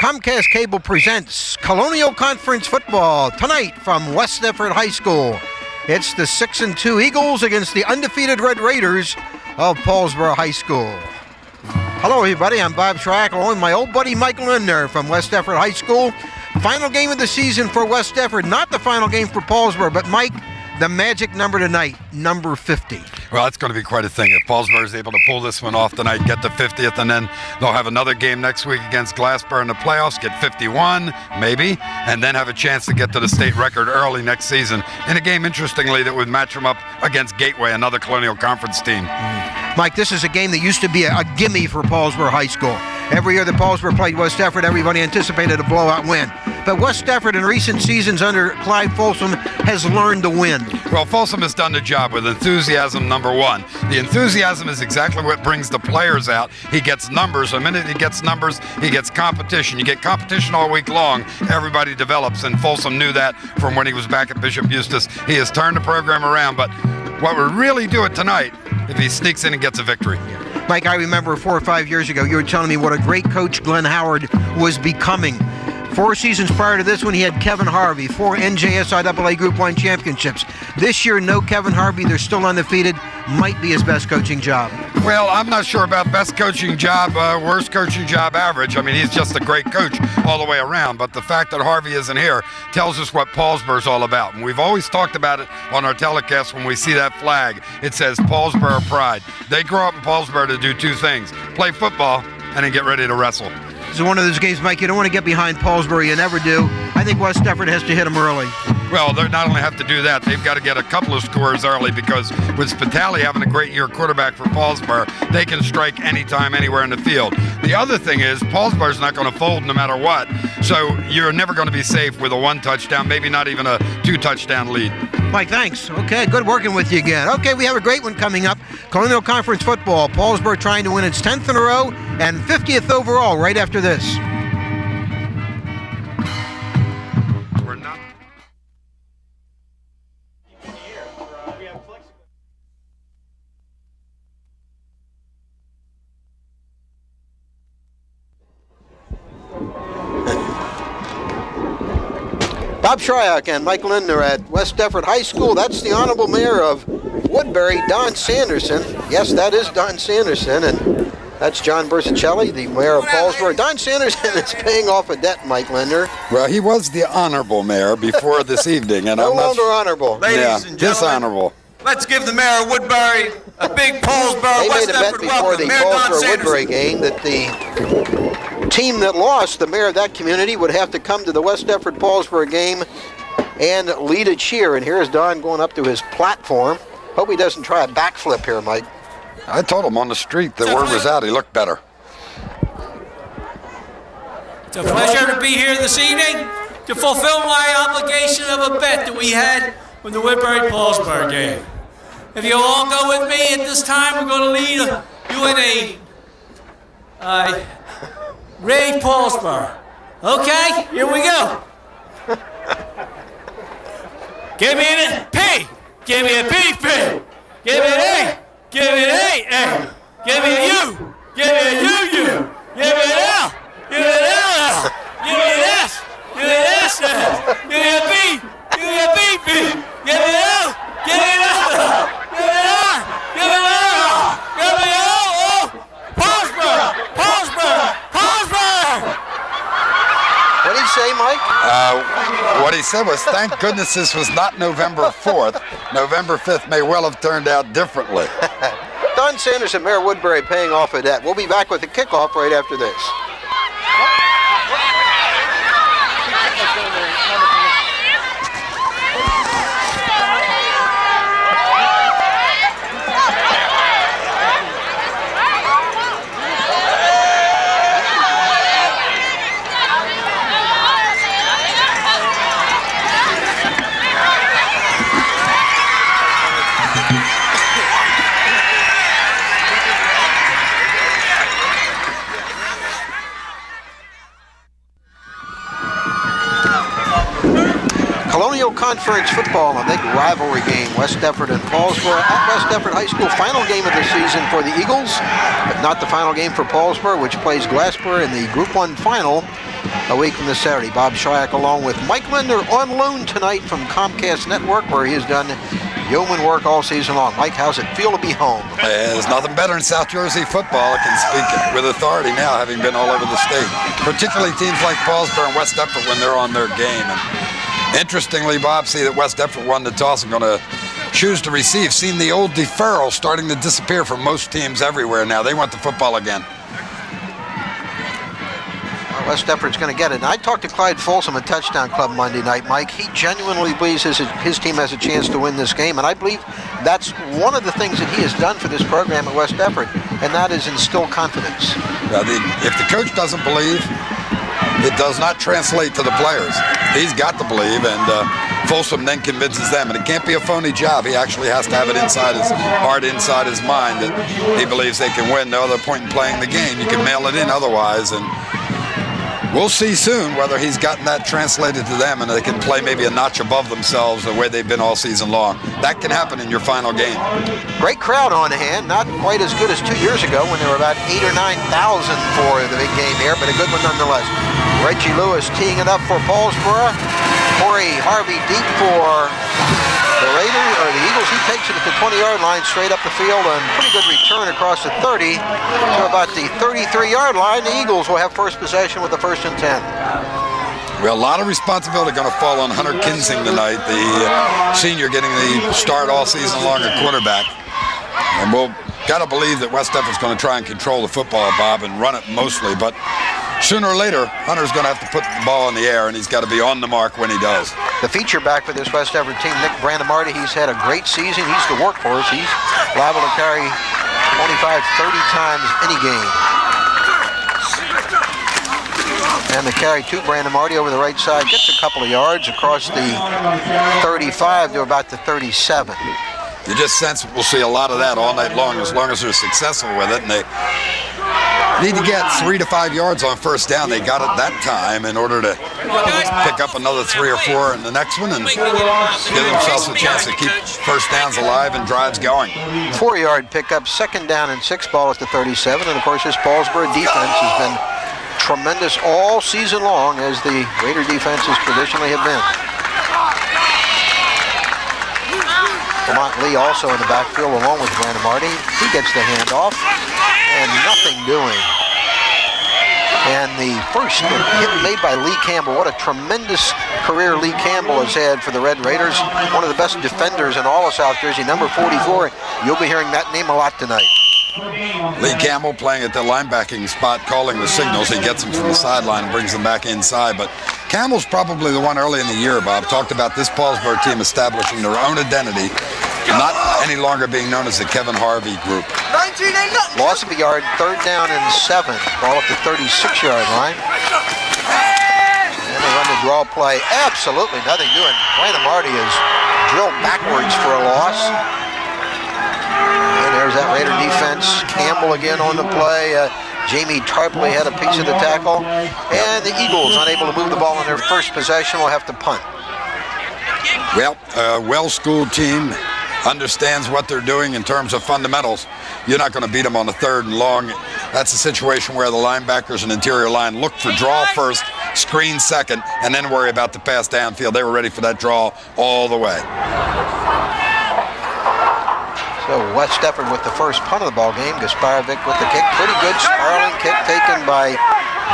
Comcast Cable presents Colonial Conference Football tonight from West Deptford High School. It's the 6-2 Eagles against the undefeated Red Raiders of Paulsboro High School. Hello everybody, I'm Bob Shryock along with my old buddy Mike Lindner from West Deptford High School. Final game of the season for West Deptford, not the final game for Paulsboro, but Mike, the magic number tonight, number 50. Well, it's going to be quite a thing. If Paulsboro is able to pull this one off tonight, get to 50th, and then they'll have another game next week against Glassboro in the playoffs, get 51, maybe, and then have a chance to get to the state record early next season in a game, interestingly, that would match them up against Gateway, another Colonial Conference team. Mike, this is a game that used to be a gimme for Paulsboro High School. Every year that Paulsboro played West Deptford, everybody anticipated a blowout win. But West Deptford in recent seasons under Clyde Folsom has learned to win. Well, Folsom has done the job with enthusiasm, number one. The enthusiasm is exactly what brings the players out. He gets numbers. The minute he gets numbers, he gets competition. You get competition all week long, everybody develops, and Folsom knew that from when he was back at Bishop Eustace. He has turned the program around, but what would really do it tonight if he sneaks in and gets a victory. Mike, I remember 4 or 5 years ago, you were telling me what a great coach Glenn Howard was becoming. 4 seasons prior to this one, he had Kevin Harvey, 4 NJSIAA Group 1 championships. This year, no Kevin Harvey. They're still undefeated. Might be his best coaching job. Well, I'm not sure about best coaching job, worst coaching job average. I mean, he's just a great coach all the way around. But the fact that Harvey isn't here tells us what Paulsboro's all about. And we've always talked about it on our telecast when we see that flag. It says Paulsboro Pride. They grow up in Paulsboro to do 2 things, play football and then get ready to wrestle. This is one of those games, Mike, you don't want to get behind Paulsboro. You never do. I think West Deptford has to hit them early. Well, they not only have to do that, they've got to get a couple of scores early because with Spitali having a great year quarterback for Paulsboro, they can strike anytime, anywhere in the field. The other thing is Paulsboro's not going to fold no matter what, so you're never going to be safe with a 1 touchdown, maybe not even a 2 touchdown lead. Mike, thanks. Okay, good working with you again. Okay, we have a great one coming up. Colonial Conference Football. Paulsboro trying to win its 10th in a row and 50th overall right after this. We're not. Bob Shryock and Mike Lindner at West Deptford High School. That's the Honorable Mayor of Woodbury, Don Sanderson. Yes, that is Don Sanderson, and that's John Bersicelli, the Mayor of Paulsboro. Don Sanderson is paying off a debt, Mike Lindner. Well, he was the honorable mayor before this evening, and no I'm not longer honorable. Ladies and gentlemen, dishonorable. Let's give the mayor of Woodbury a big Paulsboro They West made a bet Deptford before welcome. the Mayor Don Paulsboro Sanderson. Woodbury game that the team that lost, the mayor of that community, would have to come to the West Deptford Paulsboro game and lead a cheer. And here's Don going up to his platform. Hope he doesn't try a backflip here, Mike. I told him on the street the word was out. He looked better. It's a pleasure to be here this evening to fulfill my obligation of a bet that we had with the Woodbury-Paulsboro game. If you'll all go with me at this time, we're going to lead you in a Ray Paulsboro. Okay, here we go. Give me an P. Give me a P, P. Give me an A. Give me an A, A. Give me a U. Give me a U, U. Give me an L. Give me an L, L. Give me an S. Give me an S, S. Give me a B. Give me a B, B. Give me an L. Give me an L. Give me an R. Give me an R. Give me an O, O. Paulsboro. Paulsboro. Paulsboro. What did he say, Mike? What he said was, thank goodness this was not November 4th. November 5th may well have turned out differently. Don Sanderson, Mayor of Woodbury, paying off a debt. We'll be back with the kickoff right after this. Conference football, a big rivalry game. West Deptford and Paulsboro at West Deptford High School. Final game of the season for the Eagles, but not the final game for Paulsboro, which plays Glassboro in the Group 1 final a week from this Saturday. Bob Shryock along with Mike Lindner on loan tonight from Comcast Network, where he has done yeoman work all season long. Mike, how's it feel to be home? There's nothing better in South Jersey football. I can speak with authority now, having been all over the state. Particularly teams like Paulsboro and West Deptford when they're on their game. And interestingly, Bob, see that West Deptford won the toss and going to choose to receive. Seen the old deferral starting to disappear for most teams everywhere now. They want the football again. West Deptford's going to get it. And I talked to Clyde Folsom at Touchdown Club Monday night, Mike. He genuinely believes his team has a chance to win this game, and I believe that's one of the things that he has done for this program at West Deptford, and that is instill confidence. Well, if the coach doesn't believe, it does not translate to the players. He's got to believe, and Folsom then convinces them, and it can't be a phony job. He actually has to have it inside his heart, inside his mind, that he believes they can win. No other point in playing the game. You can mail it in otherwise, and we'll see soon whether he's gotten that translated to them and they can play maybe a notch above themselves the way they've been all season long. That can happen in your final game. Great crowd on hand. Not quite as good as 2 years ago when there were about 8,000 or 9,000 for the big game here, but a good one nonetheless. Reggie Lewis teeing it up for Paulsboro. Corey Harvey deep for the Eagles. He takes it at the 20-yard line straight up the field, and pretty good return across the 30 to about the 33-yard line. The Eagles will have first possession with the 1st and 10. Well, a lot of responsibility going to fall on Hunter Kinsing tonight, the senior getting the start all season long at quarterback. And we'll got to believe that West Deptford's going to try and control the football, Bob, and run it mostly. But sooner or later, Hunter's going to have to put the ball in the air, and he's got to be on the mark when he does. The feature back for this West Deptford team, Nick Brandemarty, he's had a great season. He's the workhorse. He's liable to carry 25, 30 times any game. And the carry to Brandemarty over the right side gets a couple of yards across the 35 to about the 37. You just sense we'll see a lot of that all night long as they're successful with it, and they need to get 3 to 5 yards on first down. They got it that time in order to pick up another 3 or 4 in the next one and give themselves a chance to keep first downs alive and drives going. 4-yard pickup, 2nd down and 6 ball at the 37. And of course, this Paulsboro defense has been tremendous all season long, as the Raider defenses traditionally have been. Lamont Lee also in the backfield along with Brandemarty. He gets the handoff and nothing doing. And the first hit made by Lee Campbell. What a tremendous career Lee Campbell has had for the Red Raiders. One of the best defenders in all of South Jersey, number 44. You'll be hearing that name a lot tonight. Lee Campbell playing at the linebacking spot, calling the signals. He gets them from the sideline and brings them back inside. But Campbell's probably the one early in the year, Bob, talked about this Paulsboro team establishing their own identity, not any longer being known as the Kevin Harvey group. Loss of a yard, 3rd down and 7. Ball at the 36-yard line. And they run the draw play. Absolutely nothing doing. Brandemarty is drilled backwards for a loss. And there's that Raider defense. Campbell again on the play. Jamie Tarpley had a piece of the tackle. And the Eagles, unable to move the ball in their first possession, will have to punt. Well, a well-schooled team understands what they're doing in terms of fundamentals. You're not going to beat them on the 3rd and long. That's a situation where the linebackers and interior line look for draw first, screen second, and then worry about the pass downfield. They were ready for that draw all the way. So West Deptford with the first punt of the ball game. Gasparovic with the kick. Pretty good spiraling kick taken by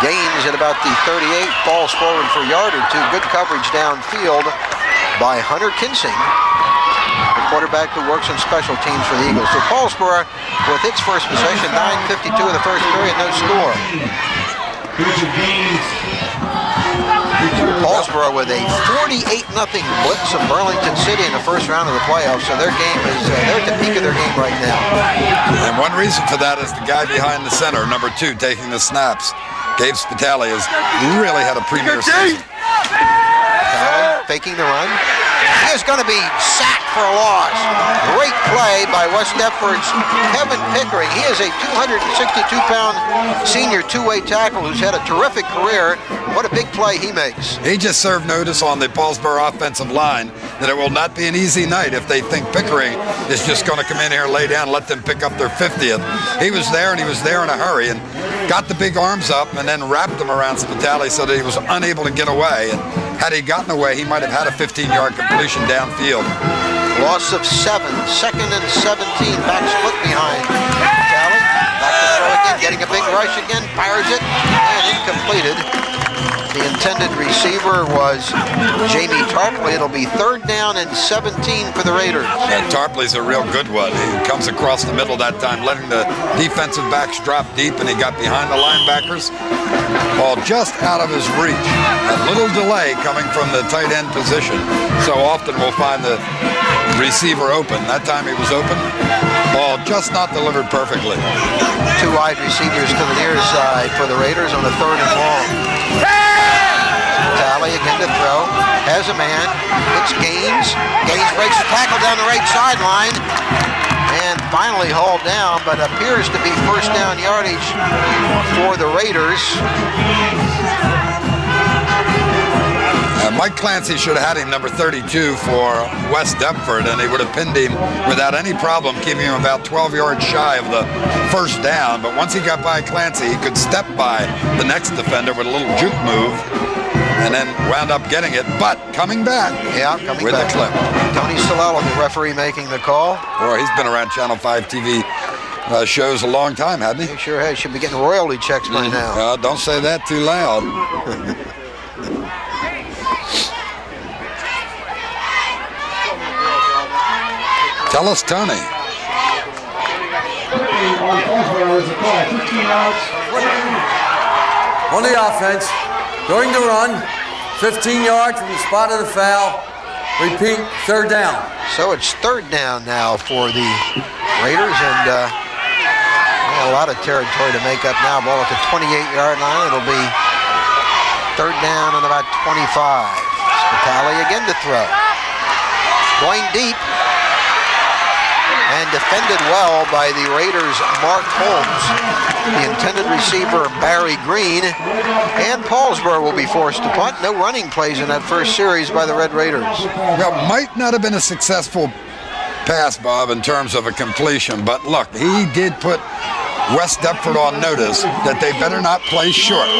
Gaines at about the 38. Falls forward for a yard or 2. Good coverage downfield by Hunter Kinsing, the quarterback who works on special teams for the Eagles. So Paulsboro with its first possession, 9:52 of the first period, no score. Paulsboro with a 48-0 blitz of Burlington City in the first round of the playoffs. So their game is, they're at the peak of their game right now. And one reason for that is the guy behind the center, number 2, taking the snaps. Gabe Spitali has really had a premier season. Faking the run. He is going to be sacked for a loss. Great play by West Deptford's Kevin Pickering. He is a 262-pound senior two-way tackle who's had a terrific career. What a big play he makes. He just served notice on the Paulsboro offensive line that it will not be an easy night if they think Pickering is just going to come in here, lay down, let them pick up their 50th. He was there, and he was there in a hurry, and got the big arms up and then wrapped them around Spitali so that he was unable to get away. And had he gotten away, he might have had a 15-yard completion downfield. Loss of 7, 2nd and 17, back split behind Spitali. Back to throw again, getting a big rush again, fires it, and incompleted. The intended receiver was Jamie Tarpley. It'll be 3rd down and 17 for the Raiders. Yeah, Tarpley's a real good one. He comes across the middle that time, letting the defensive backs drop deep, and he got behind the linebackers. Ball just out of his reach. A little delay coming from the tight end position. So often we'll find the receiver open. That time he was open. Ball just not delivered perfectly. 2 wide receivers to the near side for the Raiders on a 3rd and long. Tally again to throw. Has a man. It's Gaines. Gaines breaks the tackle down the right sideline. And finally hauled down, but appears to be 1st down yardage for the Raiders. Mike Clancy should have had him number 32 for West Deptford, and he would have pinned him without any problem, keeping him about 12 yards shy of the 1st down. But once he got by Clancy, he could step by the next defender with a little juke move, and then wound up getting it, but coming back with the clip. Tony Stilello, the referee, making the call. Boy, he's been around Channel 5 TV shows a long time, hasn't he? He sure has. Should be getting royalty checks by now. Don't say that too loud. Tell us, Tony. On the offense, going to run, 15 yards from the spot of the foul. Repeat, 3rd down. So it's 3rd down now for the Raiders, and a lot of territory to make up now. Ball at the 28-yard line. It'll be 3rd down and about 25. Spitali again to throw. Going deep. And defended well by the Raiders' Mark Holmes. The intended receiver, Barry Green. And Paulsboro will be forced to punt. No running plays in that first series by the Red Raiders. Well, might not have been a successful pass, Bob, in terms of a completion. But look, he did put West Deptford on notice that they better not play short,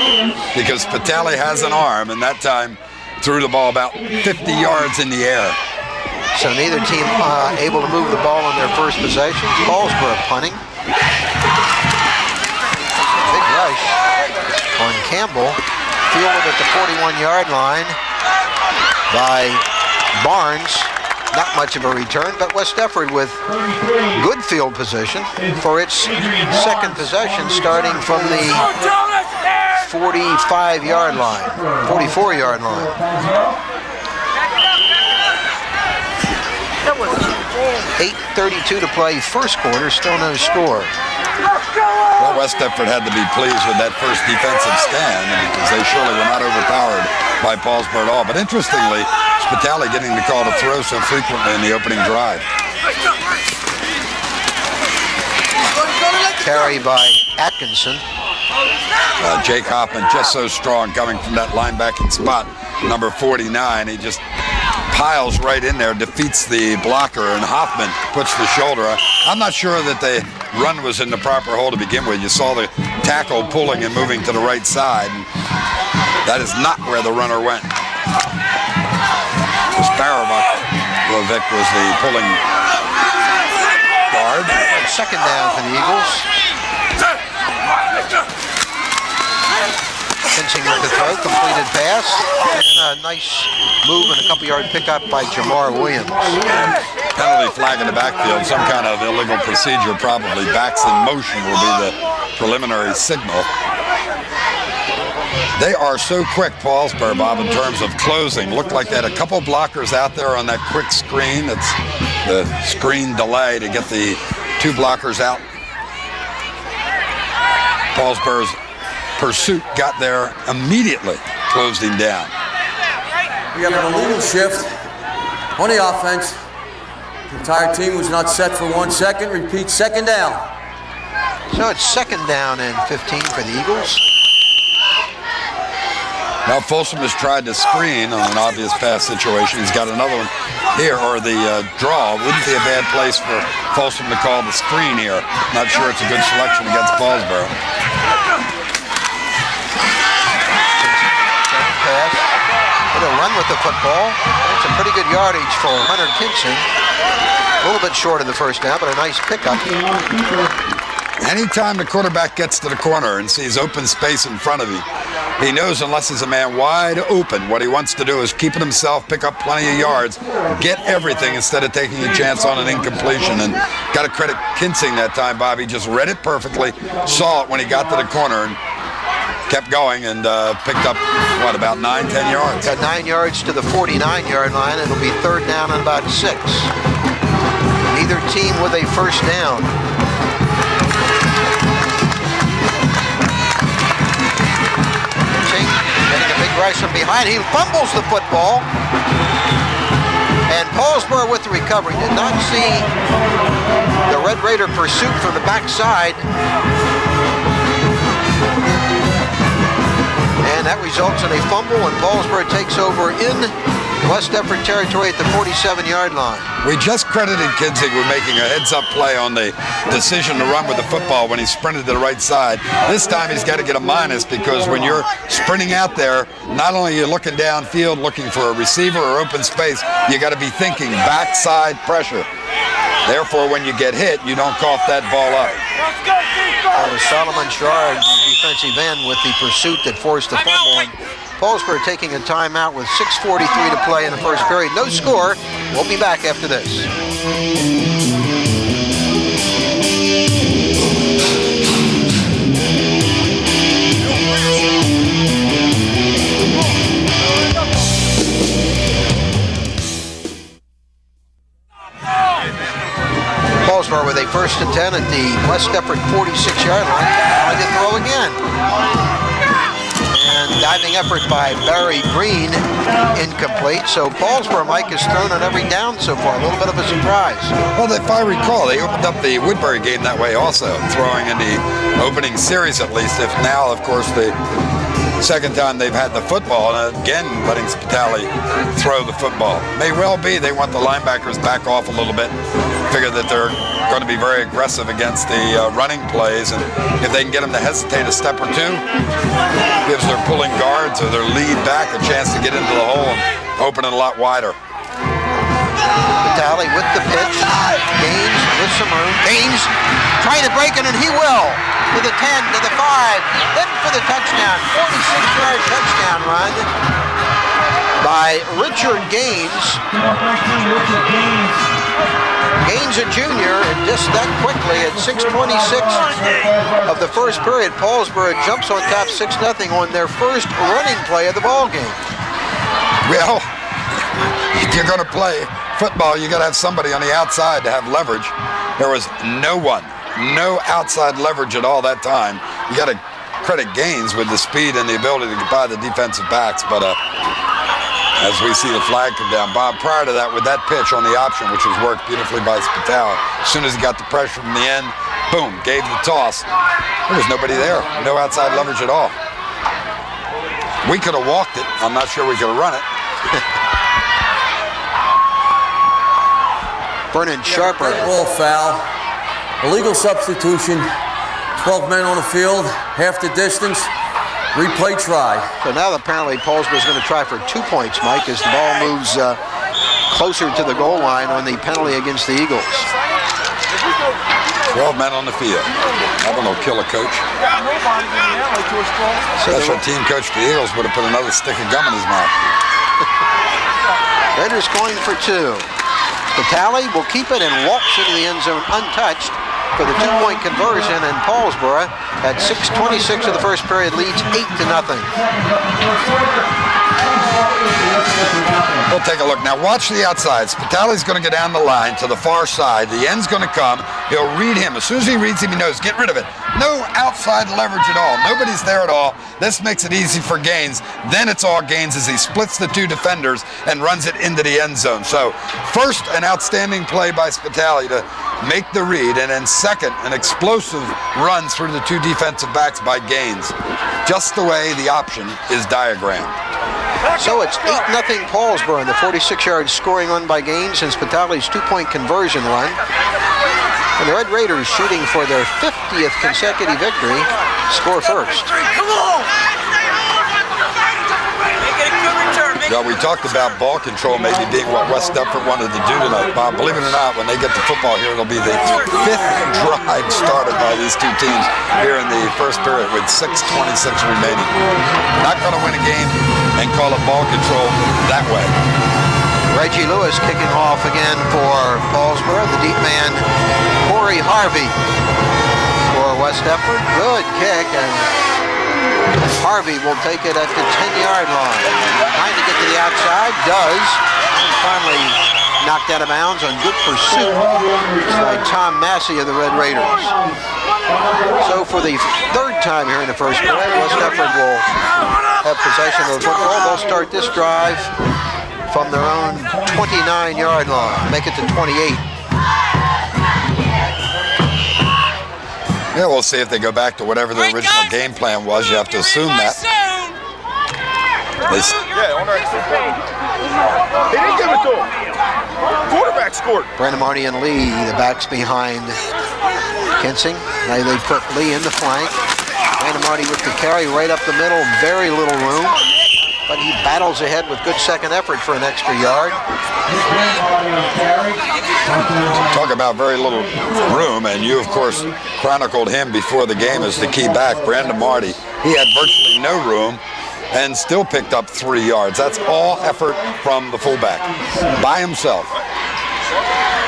because Spitali has an arm, and that time threw the ball about 50 yards in the air. So neither team able to move the ball on their first possessions. Paulsboro punting. Big rush on Campbell. Fielded at the 41-yard line by Barnes. Not much of a return, but West Deptford with good field position for its 2nd possession, starting from the 45-yard line, 44-yard line. 8:32 to play first quarter, still no score. Well, West Deptford had to be pleased with that first defensive stand, because they surely were not overpowered by Paulsboro at all. But interestingly, Spitali getting the call to throw so frequently in the opening drive. Carry by Atkinson. Jake Hoffman just so strong coming from that linebacking spot, number 49. He just piles right in there, defeats the blocker, and Hoffman puts the shoulder up. I'm not sure that the run was in the proper hole to begin with. You saw the tackle pulling and moving to the right side, and that is not where the runner went. Sparrovic was the pulling guard. 2nd down for the Eagles. Fencing with the throw, completed pass. A nice move and a couple-yard pickup by Jamar Williams. Penalty flag in the backfield, some kind of illegal procedure probably. Backs in motion will be the preliminary signal. They are so quick, Paulsboro, Bob, in terms of closing. Looked like they had a couple blockers out there on that quick screen. It's the screen delay to get the 2 blockers out. Paulsboro's pursuit got there immediately, closed him down. We have an illegal shift. On the offense, the entire team was not set for 1 second. Repeat, second down. So it's second down and 15 for the Eagles. Now Folsom has tried to screen on an obvious pass situation. He's got another one here, or the draw. Wouldn't be a bad place for Folsom to call the screen here. Not sure it's a good selection against Paulsboro. Pass. It'll run with the football. It's a pretty good yardage for Hunter Kinson. A little bit short of the first down, but a nice pickup. Anytime the quarterback gets to the corner and sees open space in front of him, he knows unless he's a man wide open, what he wants to do is keep it himself, pick up plenty of yards, get everything instead of taking a chance on an incompletion. And got to credit Kinsing that time, Bobby. Just read it perfectly, saw it when he got to the corner, and kept going and picked up, what, about 9-10 yards? Got 9 yards to the 49-yard line. It'll be third down and about 6. Neither team with a first down. Getting a big rush from behind. He fumbles the football. And Paulsboro with the recovery. Did not see the Red Raider pursuit from the backside. And that results in a fumble, and Paulsboro takes over in West Deptford territory at the 47-yard line. We just credited Kinsing with making a heads-up play on the decision to run with the football when he sprinted to the right side. This time he's got to get a minus, because when you're sprinting out there, not only are you looking downfield looking for a receiver or open space, you got to be thinking backside pressure. Therefore, when you get hit, you don't cough that ball up. Solomon Shryock, the defensive end, with the pursuit that forced the fumble. And Paulsboro taking a timeout with 6:43 to play in the first period. No score. We'll be back after this. Paulsboro with a 1st and 10 at the West Deptford 46-yard line. Trying to throw again. And diving effort by Barry Green, incomplete. So Paulsboro, Mike, has thrown on every down so far. A little bit of a surprise. Well, if I recall, they opened up the Woodbury game that way also, throwing in the opening series at least. If now, of course, the second time they've had the football, and again letting Spitali throw the football. May well be they want the linebackers back off a little bit. Figure that they're going to be very aggressive against the running plays, and if they can get them to hesitate a step or two, gives their pulling guards or their lead back a chance to get into the hole and open it a lot wider. Spitali with the pitch. Gaines with some room. Gaines trying to break it, and he will. To the 10, to the 5, then for the touchdown. 46-yard touchdown run by Richard Gaines. Gaines, a junior, and just that quickly at 6:26 of the first period, Paulsboro jumps on top 6-0 on their first running play of the ball game. Well, if you're going to play football, you got to have somebody on the outside to have leverage. There was no outside leverage at all that time. You got to credit Gaines with the speed and the ability to get by the defensive backs, but as we see the flag come down, Bob, prior to that, with that pitch on the option, which was worked beautifully by Spitali, as soon as he got the pressure from the end, boom, gave the toss. There was nobody there, no outside leverage at all. We could have walked it. I'm not sure we could have run it. Vernon Sharper. Ball foul. Illegal substitution. 12 men on the field, half the distance. Replay try. So now apparently Paulsboro is going to try for 2 points, Mike, as the ball moves closer to the goal line on the penalty against the Eagles. 12 men on the field. I don't know, kill a coach. Special team coach for the Eagles would have put another stick of gum in his mouth. Raiders going for 2. Spitali will keep it and walks into the end zone untouched for the 2-point conversion, and Paulsboro at 6:26 of the first period leads 8-0. We'll take a look. Now watch the outside. Spitali's going to go down the line to the far side. The end's going to come. He'll read him. As soon as he reads him, he knows. Get rid of it. No outside leverage at all. Nobody's there at all. This makes it easy for Gaines. Then it's all Gaines as he splits the two defenders and runs it into the end zone. So first, an outstanding play by Spitali to make the read, and then second, an explosive run through the two defensive backs by Gaines. Just the way the option is diagrammed. So it's 8-0 Paulsboro in the 46-yard scoring run by Gaines and Spitali's two-point conversion run. And the Red Raiders, shooting for their 50th consecutive victory, score first. Come on! Make it a good return. Well, we talked about ball control maybe being what West Deptford wanted to do tonight, Bob. Believe it or not, when they get to football here, it'll be the 5th drive started by these two teams here in the first period with 6:26 remaining. Not going to win a game and call it ball control that way. Reggie Lewis kicking off again for Paulsboro. The deep man, Corey Harvey for West Deptford. Good kick, and Harvey will take it at the 10-yard line. Trying to get to the outside, does. And finally knocked out of bounds on good pursuit by Tom Massey of the Red Raiders. So for the third time here in the first period, West Deptford will have possession of the football. They'll start this drive from their own 29-yard line, make it to 28. Yeah, we'll see if they go back to whatever the original game plan was. You have to assume that. He didn't give it to him. Quarterback scored. Brandon Marty and Lee, the backs behind Kinsing. Now they put Lee in the flank. Brandon Marty with the carry right up the middle, very little room. But he battles ahead with good second effort for an extra yard. Talk about very little room, and you, of course, chronicled him before the game as the key back, Brandon Marty. He had virtually no room and still picked up 3 yards. That's all effort from the fullback by himself.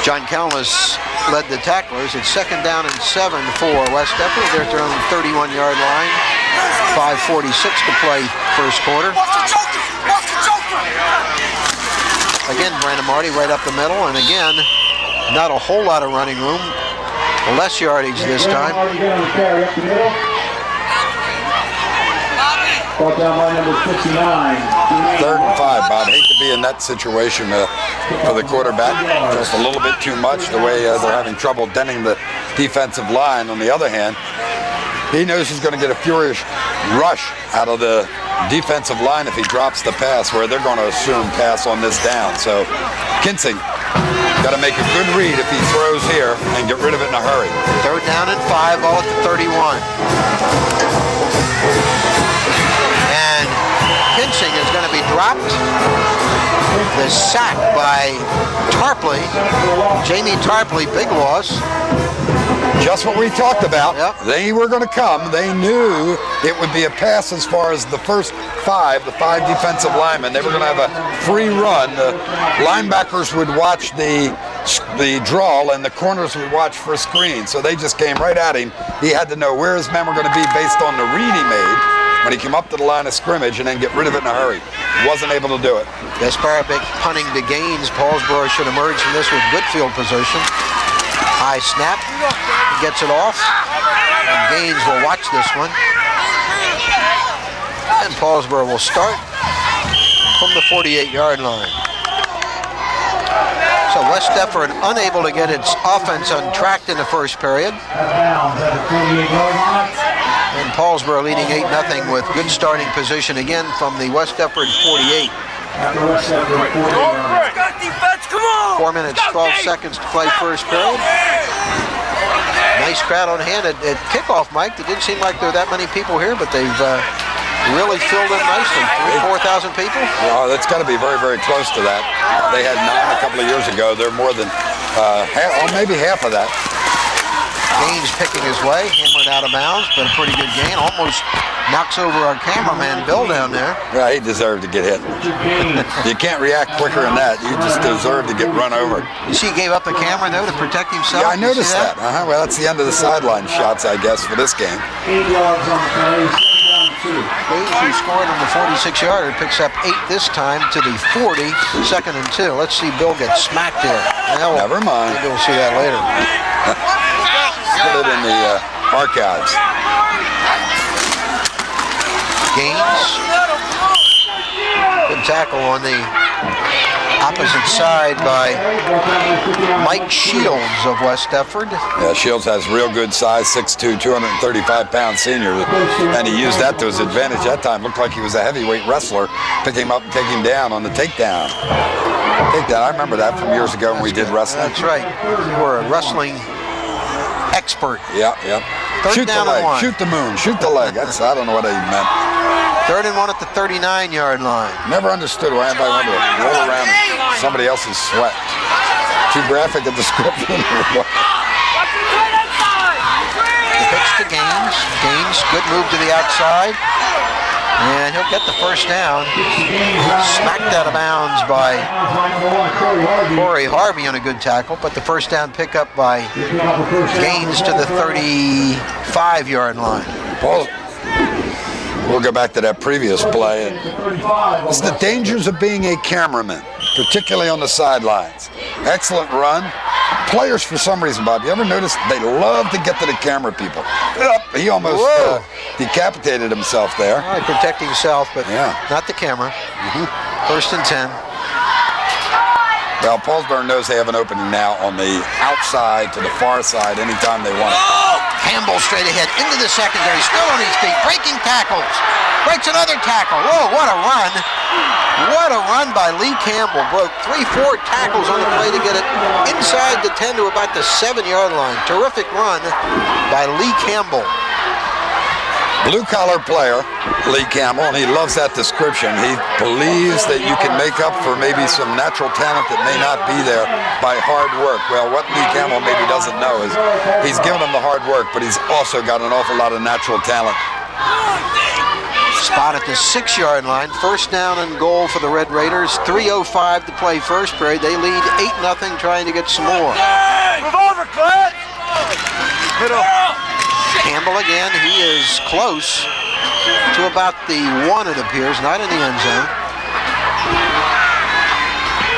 John Calmus led the tacklers. It's 2nd down and 7 for West Deptford. They're at their own 31-yard line. 5:46 to play first quarter. Again, Brandon Marty right up the middle, and again, not a whole lot of running room. Less yardage this time. Third and 5, Bob. Hate to be in that situation for the quarterback. Just a little bit too much, the way they're having trouble denting the defensive line. On the other hand, he knows he's going to get a furious rush out of the defensive line if he drops the pass, where they're going to assume pass on this down. So Kinsing got to make a good read if he throws here and get rid of it in a hurry. 3rd down and 5, all at the 31. And Kinsing is going to be dropped. The sack by Tarpley. Jamie Tarpley, big loss. Just what we talked about. Yep. They were going to come. They knew it would be a pass as far as the first 5, the 5 defensive linemen. They were going to have a free run. The linebackers would watch the draw, and the corners would watch for a screen. So they just came right at him. He had to know where his men were going to be based on the read he made when he came up to the line of scrimmage, and then get rid of it in a hurry. Wasn't able to do it. Gasparavic punting to Gaines. Paulsboro should emerge from this with good field position. High snap, gets it off, and Gaines will watch this one. And Paulsboro will start from the 48-yard line. So West Deptford unable to get its offense untracked in the first period. And Paulsboro leading 8-0 with good starting position again from the West Deptford 48. 4 minutes, 12 seconds to play first period. Nice crowd on hand at kickoff, Mike. It didn't seem like there were that many people here, but they've really filled in nicely. 3,000 to 4,000 people? Well, that's got to be very, very close to that. They had 9 a couple of years ago. They're more than maybe half of that. Gaines picking his way, hammered out of bounds, but a pretty good gain. Almost knocks over our cameraman, Bill, down there. Yeah, he deserved to get hit. You can't react quicker than that. You just deserve to get run over. You see he gave up the camera, though, to protect himself? Yeah, I noticed that. Well, that's the end of the sideline shots, I guess, for this game. 8 yards on the play. Gaines, who scored on the 46-yarder, picks up 8 this time to the 40, 2nd and 2. Let's see Bill get smacked here. Well, never mind. Maybe we'll see that later. Put it in the archives. Gaines. Good tackle on the opposite side by Mike Shields of West Deptford. Yeah, Shields has real good size, 6'2", 235-pound senior, and he used that to his advantage that time. Looked like he was a heavyweight wrestler. Pick him up and take him down on the takedown. I remember that from years ago when we did wrestling. That's right. You were a wrestling expert. Yeah. Third down and 1. Shoot the moon, shoot the leg. I don't know what he meant. 3rd and 1 at the 39-yard line. Never understood why anybody wanted to roll around in somebody else's sweat. Too graphic a description. The pitch to Gaines. Gaines, good move to the outside. And he'll get the first down. Smacked out of bounds by Corey Harvey on a good tackle, but the first down pickup by Gaines to the 35-yard line. We'll go back to that previous play. It's the dangers of being a cameraman, particularly on the sidelines. Excellent run. Players, for some reason, Bob, you ever notice they love to get to the camera people? He almost decapitated himself there. Well, he protected himself, but not the camera. 1st and 10. Well, Paulsboro knows they have an opening now on the outside to the far side anytime they want it. Campbell straight ahead into the secondary, still on his feet, breaking tackles. Breaks another tackle. Whoa, what a run. What a run by Lee Campbell. Broke 3-4 tackles on the play to get it inside the 10 to about the 7-yard line. Terrific run by Lee Campbell. Blue-collar player, Lee Campbell, and he loves that description. He believes that you can make up for maybe some natural talent that may not be there by hard work. Well, what Lee Campbell maybe doesn't know is he's given him the hard work, but he's also got an awful lot of natural talent. Spot at the 6-yard line. 1st down and goal for the Red Raiders. 3:05 to play first period. They lead 8-0, trying to get some more. Move over, Clint! Middle. Campbell again, he is close to about the 1, it appears, not in the end zone.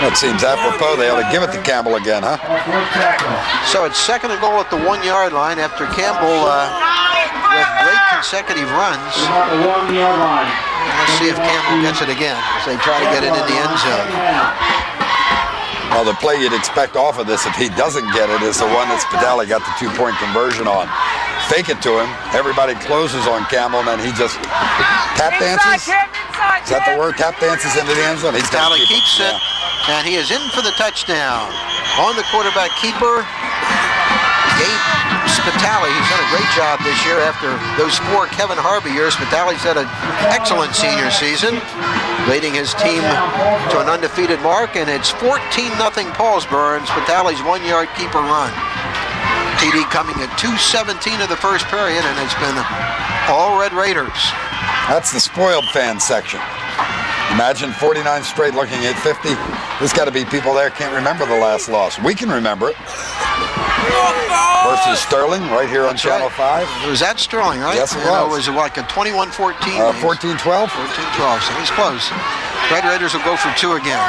That seems apropos. They ought to give it to Campbell again, huh? So it's 2nd and goal at the 1-yard line after Campbell with great consecutive runs. Let's see if Campbell gets it again as they try to get it in the end zone. Well, the play you'd expect off of this if he doesn't get it is the one that Spadali got the 2-point conversion on. Fake it to him. Everybody closes on Campbell, and then he just tap dances. Is that the word? Tap dances into the end zone. Spadali keeps it, and he is in for the touchdown. On the quarterback keeper, Gabe Spitali. He's done a great job this year after those 4 Kevin Harvey years. Spitali's had an excellent senior season, leading his team to an undefeated mark, and it's 14-0 Paulsboro, and Spitali's 1-yard keeper run. TD coming at 2:17 of the first period, and it's been all Red Raiders. That's the spoiled fan section. Imagine 49 straight looking at 50. There's got to be people there can't remember the last loss. We can remember it. Versus Sterling right here on Channel 5. It was at Sterling, right? Yes, it was. Was it like a 21-14? 14-12? 14-12, so he's close. Red Raiders will go for 2 again.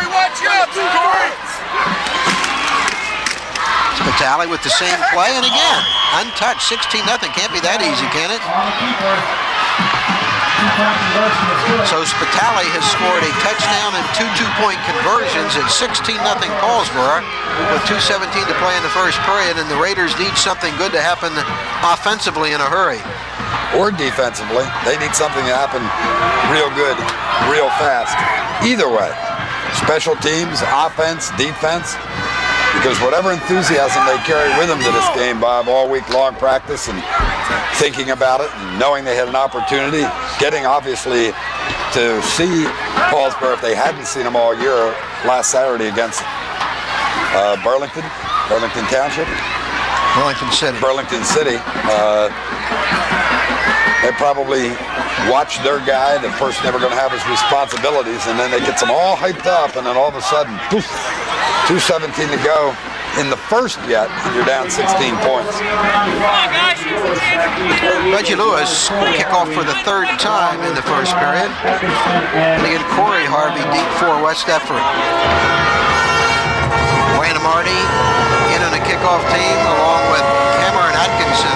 Spitali with the same play, and again, untouched, 16-0. Can't be that easy, can it? So Spitali has scored a touchdown and 2 two-point conversions at 16-0 Paulsboro with 2:17 to play in the first period, and the Raiders need something good to happen offensively in a hurry. Or defensively. They need something to happen real good, real fast. Either way, special teams, offense, defense, because whatever enthusiasm they carry with them to this game, Bob, all week long practice and thinking about it and knowing they had an opportunity, getting obviously to see Paulsboro if they hadn't seen them all year last Saturday against Burlington Township? Burlington City. They probably watch their guy, the person never going to have his responsibilities, and then they get them all hyped up, and then all of a sudden, poof, 2:17 to go in the first yet, and you're down 16 points. But Reggie Lewis will kick off for the third time in the first period. And again, Corey Harvey deep for West Deptford. Wayne Marty in on the kickoff team along with Cameron Atkinson.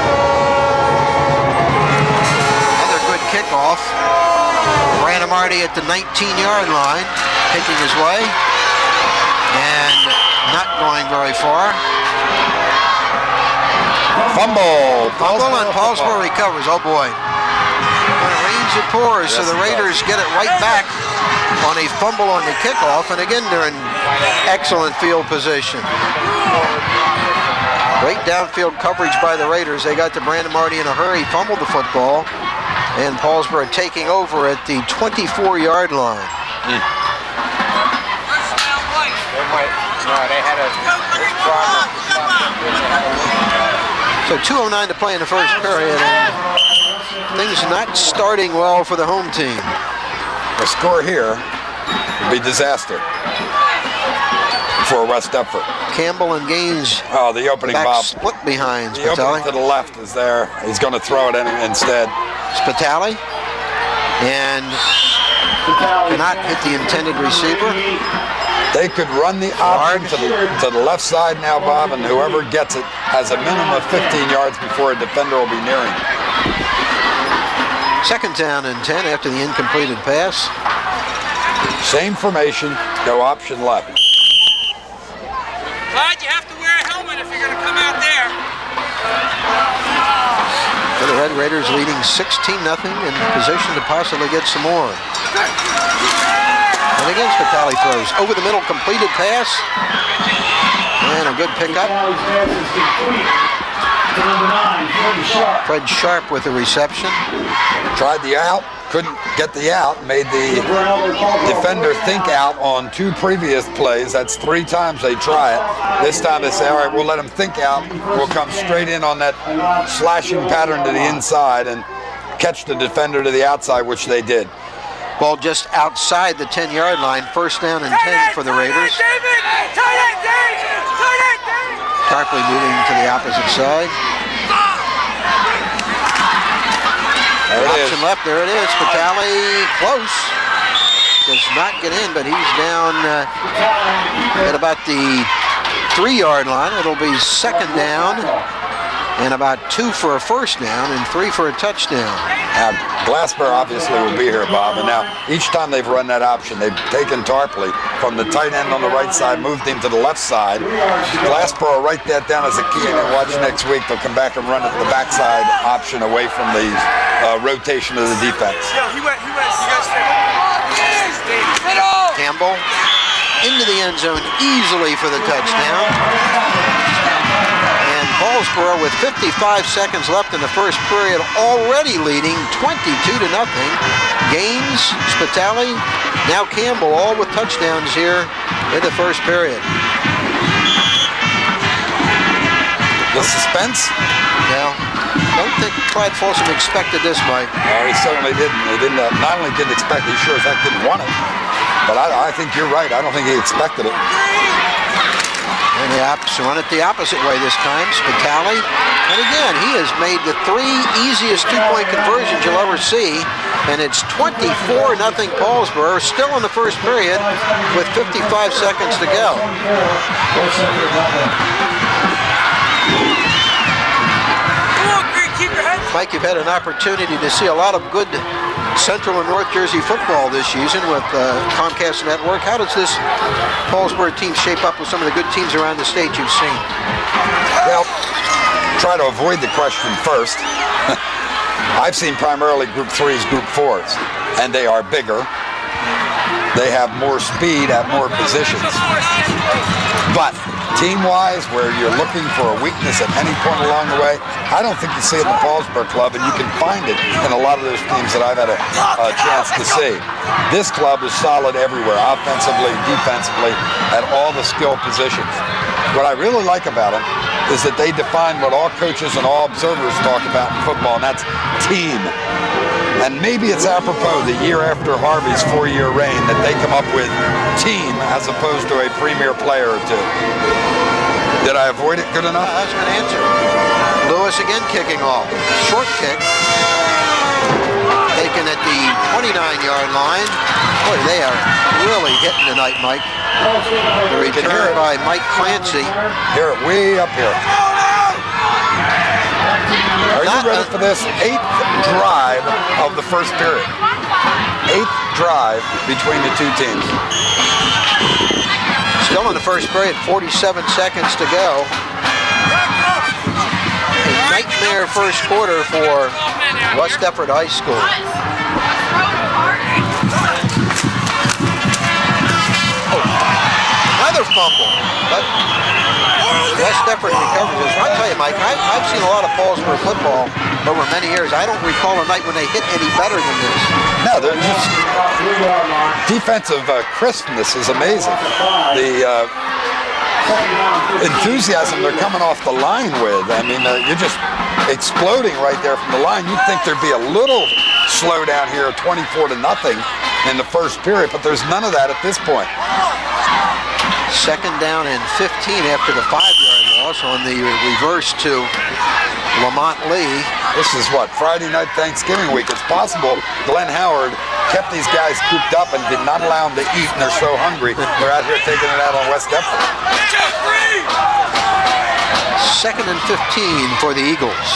Another good kickoff. Brandon Marty at the 19-yard line, kicking his way. And not going very far. Fumble. And Paulsboro recovers. Oh boy. When it rains, it pours. So the Raiders get it right back on a fumble on the kickoff. And again, they're in excellent field position. Great downfield coverage by the Raiders. They got to Brandon Marty in a hurry, fumbled the football. And Paulsboro taking over at the 24-yard line. So 2:09 to play in the first period, and things not starting well for the home team. The score here would be disaster for West Deptford. Campbell and Gaines. Oh, the opening back Bob. Split behind The opening Spitali. to the left is there. He's going to throw it in instead. Spitali. And cannot hit the intended receiver. They could run the option to the left side now, Bob, and whoever gets it has a minimum of 15 yards before a defender will be nearing. Second down and 10 after the incompleted pass. Same formation, no option left. Clyde, you have to wear a helmet if you're going to come out there. The Red Raiders leading 16-0 in position to possibly get some more. And again, Spitali throws over the middle, completed pass. And a good pickup. Fred Sharp with the reception. Tried the out, couldn't get the out, made the defender think out on 2 previous plays. That's 3 times they try it. This time they say, all right, we'll let him think out. We'll come straight in on that slashing pattern to the inside and catch the defender to the outside, which they did. Ball just outside the 10-yard line. First down and 10 for the Raiders. Sharply moving to the opposite side. There it is. Option left, there it is. Spitali close. Does not get in, but he's down at about the 3-yard line. It'll be second down and about 2 for a first down and 3 for a touchdown. Glassboro obviously will be here, Bob, and now each time they've run that option, they've taken Tarpley from the tight end on the right side, moved him to the left side. Glassboro write that down as a key, and watch next week, they'll come back and run it the backside option away from the rotation of the defense. Campbell into the end zone easily for the touchdown. Paulsboro with 55 seconds left in the first period, already leading 22-0. Gaines, Spitali, now Campbell, all with touchdowns here in the first period. The suspense? Yeah. Don't think Clyde Folsom expected this, Mike. No, he certainly didn't. He didn't. Not only didn't expect it, he sure as heck didn't want it. But I think you're right. I don't think he expected it. And the run it the opposite way this time, Spitali. And again, he has made the 3 easiest 2-point conversions you'll ever see. And it's 24-0 Paulsboro, still in the first period with 55 seconds to go. Mike, you've had an opportunity to see a lot of good Central and North Jersey football this season with Comcast Network. How does this Paulsboro team shape up with some of the good teams around the state you've seen? Well, try to avoid the question first. I've seen primarily Group 3s, Group 4s, and they are bigger. They have more speed at more positions. But team-wise, where you're looking for a weakness at any point along the way, I don't think you see it in the Paulsboro club, and you can find it in a lot of those teams that I've had a chance to see. This club is solid everywhere, offensively, defensively, at all the skill positions. What I really like about them is that they define what all coaches and all observers talk about in football, and that's team. And maybe it's apropos the year after Harvey's 4-year reign that they come up with team as opposed to a premier player or two. Did I avoid it good enough? That's a good answer. Lewis again kicking off. Short kick. Taken at the 29-yard line. Boy, they are really hitting tonight, Mike. The return by Mike Clancy. Hear it way up here. Are you ready for this? 8th drive of the first period. 8th drive between the two teams. Still in the first period, 47 seconds to go. A nightmare first quarter for West Deptford High School. Oh, another fumble. But West Deptford recovers this. I'll tell you, Mike, I've seen a lot of Paulsboro football over many years. I don't recall a night when they hit any better than this. No, they're just defensive crispness is amazing. The enthusiasm they're coming off the line with. I mean, you're just exploding right there from the line. You'd think thered be a little slowdown here, 24-0 in the first period, but there's none of that at this point. Second down and 15 after the 5-yard loss on the reverse to Lamont Lee. This is what, Friday night Thanksgiving week. It's possible Glenn Howard kept these guys cooped up and did not allow them to eat, and they're so hungry. They're out here taking it out on West Deptford. Second and 15 for the Eagles.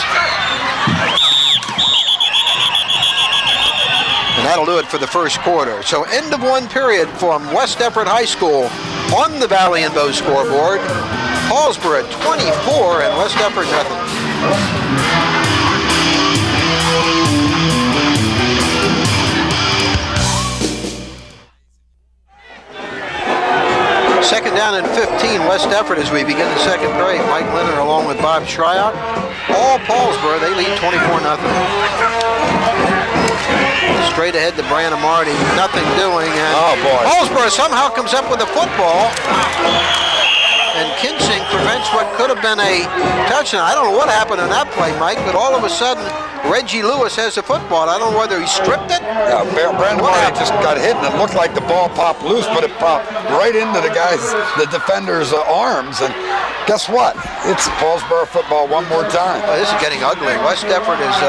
And that'll do it for the first quarter. So end of one period from West Deptford High School on the Valley and Bow scoreboard. Paulsboro 24 and West Deptford nothing. Second down and 15, West Deptford as we begin the second period. Mike Lindner along with Bob Shryock. All Paulsboro, they lead 24-0. Straight ahead to Brandon Marty, nothing doing. And oh boy. Paulsboro somehow comes up with a football. And Kinsing prevents what could have been a touchdown. I don't know what happened in that play, Mike, but all of a sudden, Reggie Lewis has the football. I don't know whether he stripped it. Yeah, Brandon Marty just got hit, and it looked like the ball popped loose, but it popped right into the defender's arms. And guess what? It's Paulsboro football one more time. This is getting ugly. West Deptford has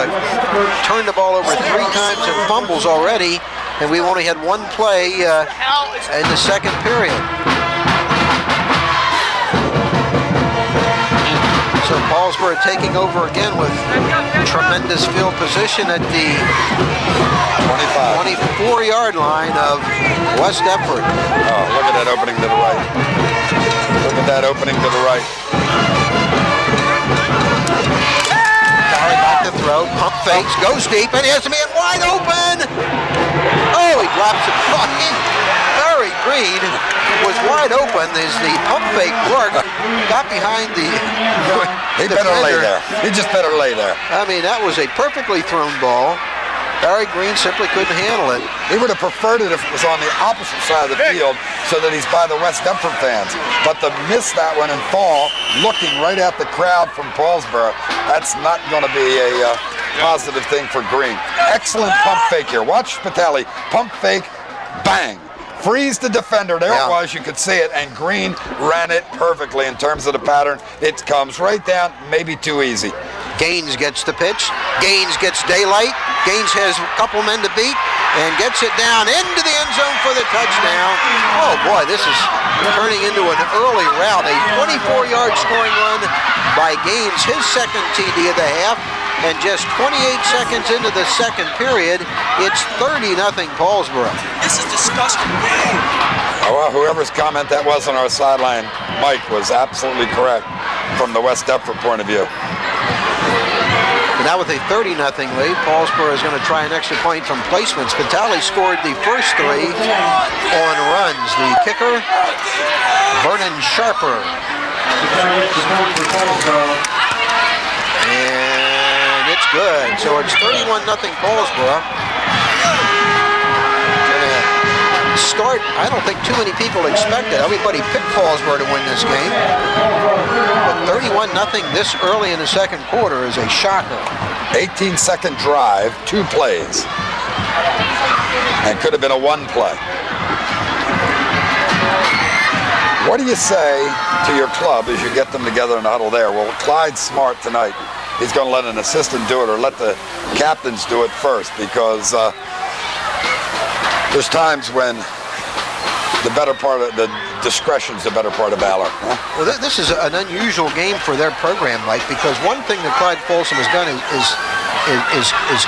turned the ball over 3 times and fumbles already, and we've only had one play in the second period. So Paulsboro taking over again with tremendous field position at the 24-yard line of West Deptford. Oh, look at that opening to the right. Look at that opening to the right. Barry back to throw, pump fakes, goes deep, and he has a man wide open. Oh, he drops it. Barry Green was wide open as the pump fake worked. Got behind the He better lay there. He just better lay there. I mean, that was a perfectly thrown ball. Barry Green simply couldn't handle it. He would have preferred it if it was on the opposite side of the field so that he's by the West Deptford fans. But to miss that one and fall, looking right at the crowd from Paulsboro, that's not going to be a positive thing for Green. Excellent pump fake here. Watch Spitali. Pump fake, bang. Freeze the defender. There it was. You could see it. And Green ran it perfectly in terms of the pattern. It comes right down, maybe too easy. Gaines gets the pitch. Gaines gets daylight. Gaines has a couple men to beat and gets it down into the end zone for the touchdown. Oh boy, this is turning into an early rout. A 24-yard scoring run by Gaines, his second TD of the half. And just 28 seconds into the second period, it's 30-0 Paulsboro. This is disgusting. Oh, well, whoever's comment that was on our sideline, Mike, was absolutely correct from the West Deptford point of view. And now with a 30-0 lead, Paulsboro is going to try an extra point from placements. Vitale scored the first 3 on runs. The kicker, Vernon Sharper. And it's good. So it's 31-0 Paulsboro. Start, I don't think too many people expected. Everybody picked Paulsboro to win this game. But 31-0 this early in the second quarter is a shocker. 18-second drive, 2 plays. And could have been a 1 play. What do you say to your club as you get them together in the huddle there? Well, Clyde's smart tonight. He's going to let an assistant do it or let the captains do it first, because there's times when the better part of the discretion's the better part of valor. Huh? Well, this is an unusual game for their program, Mike, because one thing that Clyde Folsom has done is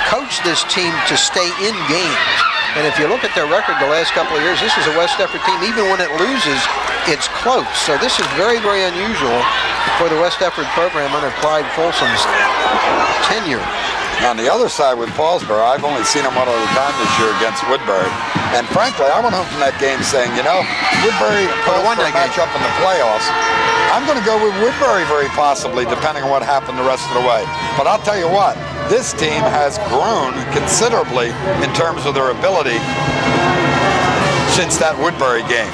coach this team to stay in games. And if you look at their record the last couple of years, this is a West Deptford team. Even when it loses, it's close. So this is very, very unusual for the West Deptford program under Clyde Folsom's tenure. On the other side with Paulsboro, I've only seen them one other time this year against Woodbury. And frankly, I went home from that game saying, you know, Woodbury Paulsboro match up in the playoffs. I'm going to go with Woodbury very possibly, depending on what happened the rest of the way. But I'll tell you what, this team has grown considerably in terms of their ability since that Woodbury game.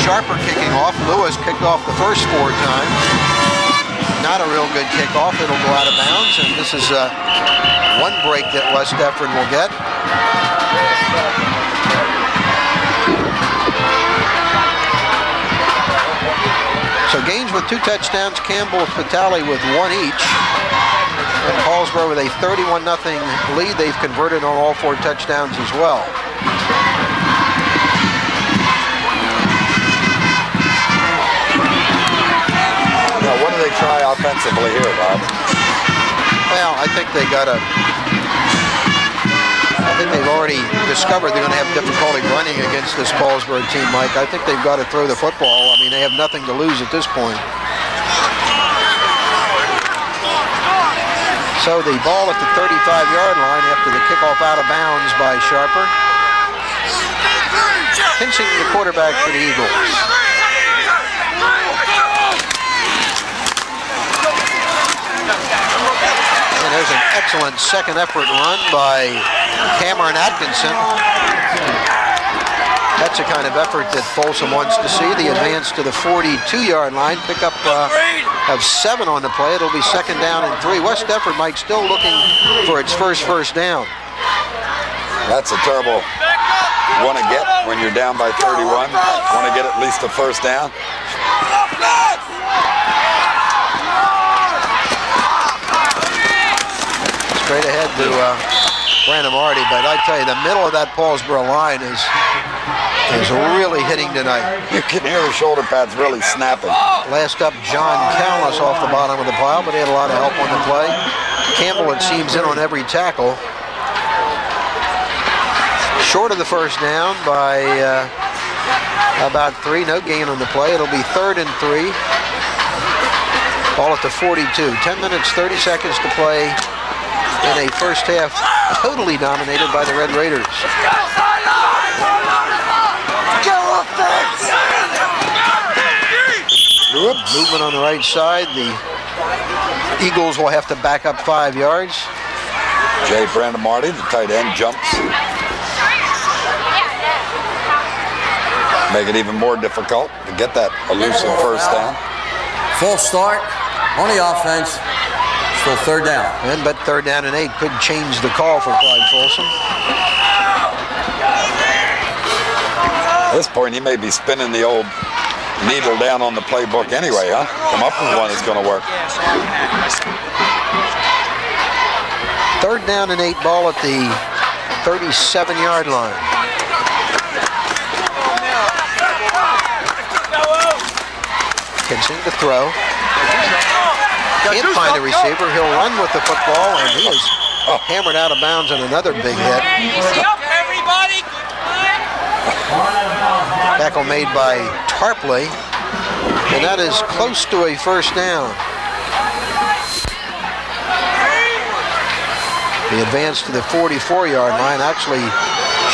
Sharper kicking off. Lewis kicked off the first 4 times. Not a real good kickoff. It'll go out of bounds, and this is one break that West Deptford will get. So Gaines with 2 touchdowns, Campbell, Fatale with 1 each. And Paulsboro with a 31-0 lead. They've converted on all 4 touchdowns as well. Now, what do they try offensively here, Bob? Well, I think they've already discovered they're going to have difficulty running against this Paulsboro team, Mike. I think they've got to throw the football. I mean, they have nothing to lose at this point. So the ball at the 35-yard line after the kickoff out of bounds by Sharper. Pinching the quarterback for the Eagles. And there's an excellent second effort run by Cameron Atkinson. That's the kind of effort that Folsom wants to see. The advance to the 42-yard line. Pick up of 7 on the play. It'll be 2nd down and 3. West Deptford, Mike, still looking for its first down. That's a terrible one to get when you're down by 31. Want to get at least a first down. Straight ahead to Brandon Marty, but I tell you, the middle of that Paulsboro line is really hitting tonight. You can hear the shoulder pads really snapping. Last up, John Callis off the bottom of the pile, but he had a lot of help on the play. Campbell, it seems, in on every tackle. Short of the first down by about 3. No gain on the play. It'll be 3rd and 3. Ball at the 42. 10 minutes, 30 seconds to play in a first half totally dominated by the Red Raiders. Movement on the right side. The Eagles will have to back up 5 yards. Jay Brandon Marty, the tight end, jumps. Make it even more difficult to get that elusive first down. Full start on the offense. Still 3rd down. But 3rd down and 8 could change the call for Clyde Folsom. At this point, he may be spinning the old needle down on the playbook anyway, huh? Come up with one that's going to work. 3rd down and 8, ball at the 37-yard line. Continuing to throw. Can't find a receiver. He'll run with the football, and he is hammered out of bounds on another big hit. Easy up, everybody. Tackle made by Tarpley, and that is close to a first down. The advance to the 44-yard line, actually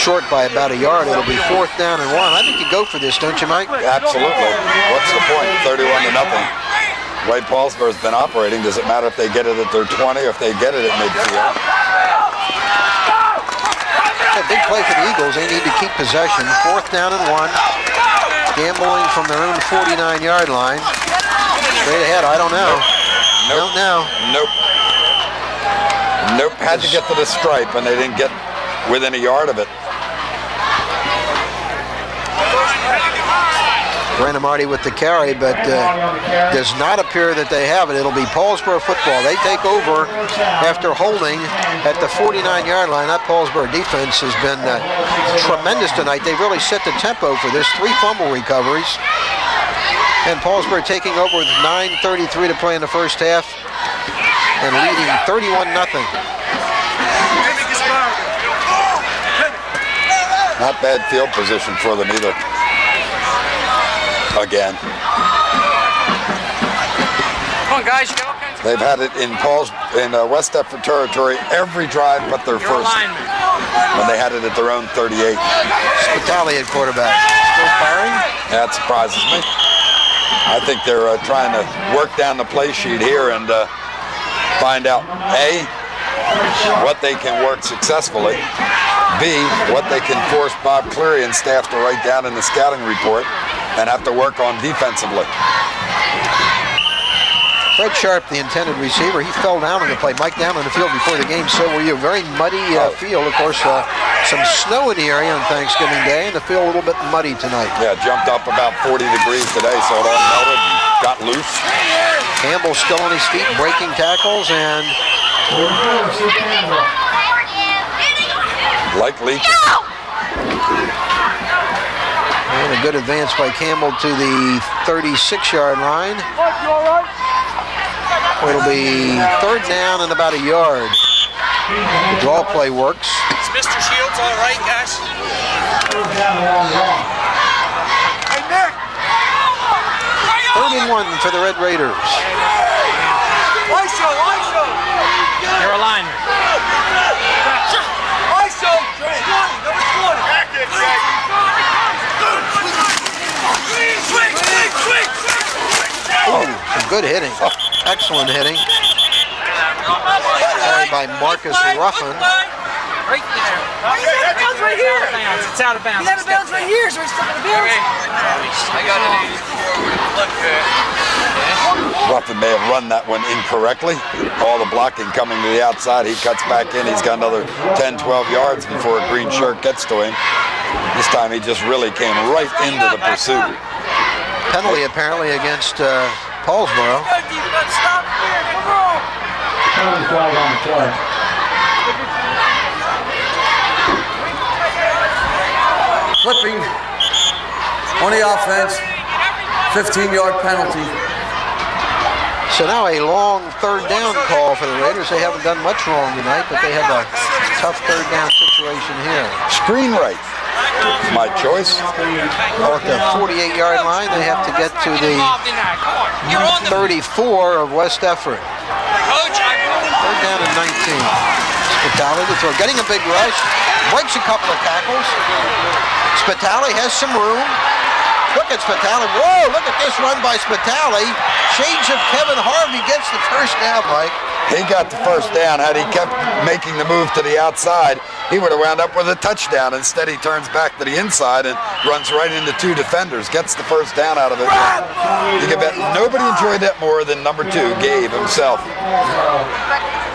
short by about a yard. It'll be 4th down and 1. I think you go for this, don't you, Mike? Absolutely. What's the point? 31-0. The way Paulsboro's been operating, does it matter if they get it at their 20 or if they get it at midfield? A big play for the Eagles. They need to keep possession. 4th down and 1. Gambling from their own 49-yard line. Straight ahead, I don't know. Nope. Don't know. Nope. Had to get to the stripe, and they didn't get within a yard of it. Branamarty with the carry, but does not appear that they have it. It'll be Paulsboro football. They take over after holding at the 49-yard line. That Paulsboro defense has been tremendous tonight. They've really set the tempo for this. 3 fumble recoveries. And Paulsboro taking over with 9:33 to play in the first half and leading 31-0. Not bad field position for them either. Again. Come on, guys. You got all kinds of They've had it in West Deptford territory every drive but their first. When they had it at their own 38. Spitali at quarterback. Still firing? That surprises me. I think they're trying to work down the play sheet here and find out, A, what they can work successfully, B, what they can force Bob Cleary and staff to write down in the scouting report and have to work on defensively. Fred Sharp, the intended receiver, he fell down on the play. Mike down on the field before the game, so were you. Very muddy field. Of course, some snow in the area on Thanksgiving Day, and the field a little bit muddy tonight. Yeah, jumped up about 40 degrees today, so it all melted and got loose. Campbell still on his feet, breaking tackles, and like leaking. And a good advance by Campbell to the 36-yard line. It'll be 3rd down and about a yard. The draw play works. Is Mr. Shields all right, guys? Hey, Nick! 3rd and 1 for the Red Raiders. ISO! You're a lineman. ISO! 20, number 20. Back it, Greg. Oh, some good hitting. Excellent hitting. Carried by Marcus Ruffin. Right there. That bounce right here. It's out of bounds. He's out of bounds right here, so he's stuck in the bounds. I got an 84 with the left hand. Ruffin may have run that one incorrectly. All the blocking coming to the outside. He cuts back in. He's got another 10, 12 yards before a green shirt gets to him. This time he just really came right into the pursuit. Penalty apparently against Paulsboro. Stop here, come on. Flipping on the offense, 15-yard penalty. So now a long 3rd down call for the Raiders. They haven't done much wrong tonight, but they have a tough 3rd down situation here. Screen right. My choice. Well, at the 48-yard line, they have to get to the 34 of West Deptford. 3rd down and 19. Spitali to throw, getting a big rush, breaks a couple of tackles. Spitali has some room. Look at Spitali. Whoa, look at this run by Spitali. Change of Kevin Harvey gets the first down, Mike. He got the first down. Had he kept making the move to the outside, he would have wound up with a touchdown. Instead, he turns back to the inside and runs right into 2 defenders. Gets the first down out of it. You can bet nobody enjoyed that more than number 2, Gabe himself.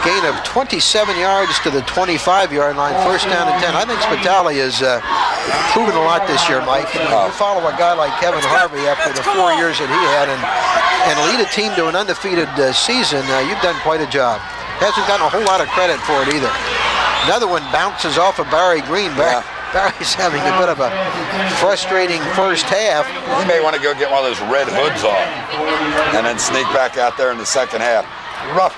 Gain of 27 yards to the 25-yard line. First down and 10. I think Spitali has proven a lot this year, Mike. And when you follow a guy like Kevin Harvey after the 4 years that he had and lead a team to an undefeated season, you've done quite a job. Hasn't gotten a whole lot of credit for it either. Another one bounces off of Barry Green. Barry's having a bit of a frustrating first half. He may want to go get one of those red hoods on and then sneak back out there in the second half. Rough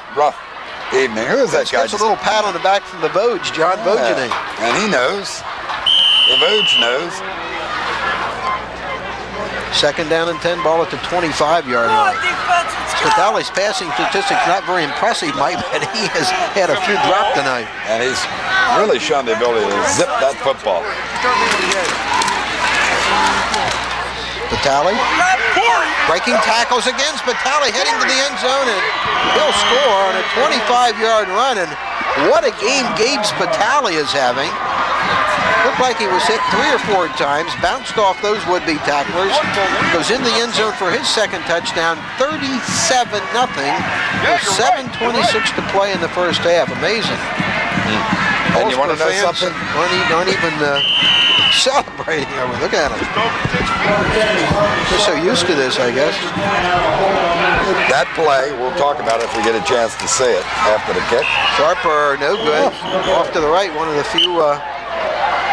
evening. Who is that guy? Gets a little pat on the back from the Voge, John Vogening. And he knows. The Voge knows. 2nd down and 10, ball at the 25-yard line. Spitali's passing statistics not very impressive, Mike, but he has had a few drop tonight. And he's really shown the ability to zip that football. Spitali breaking tackles again. Spitali heading to the end zone, and he'll score on a 25-yard run. And what a game Gabe Spitali is having. Looked like he was hit 3 or 4 times, bounced off those would-be tacklers, goes in the end zone for his second touchdown, 37-0, with 7:26 to play in the first half. Amazing. And you want to know something? Aren't even celebrating. Look at him. They're so used to this, I guess. That play, we'll talk about it if we get a chance to see it after the kick. Sharper, no good. Off to the right, one of the few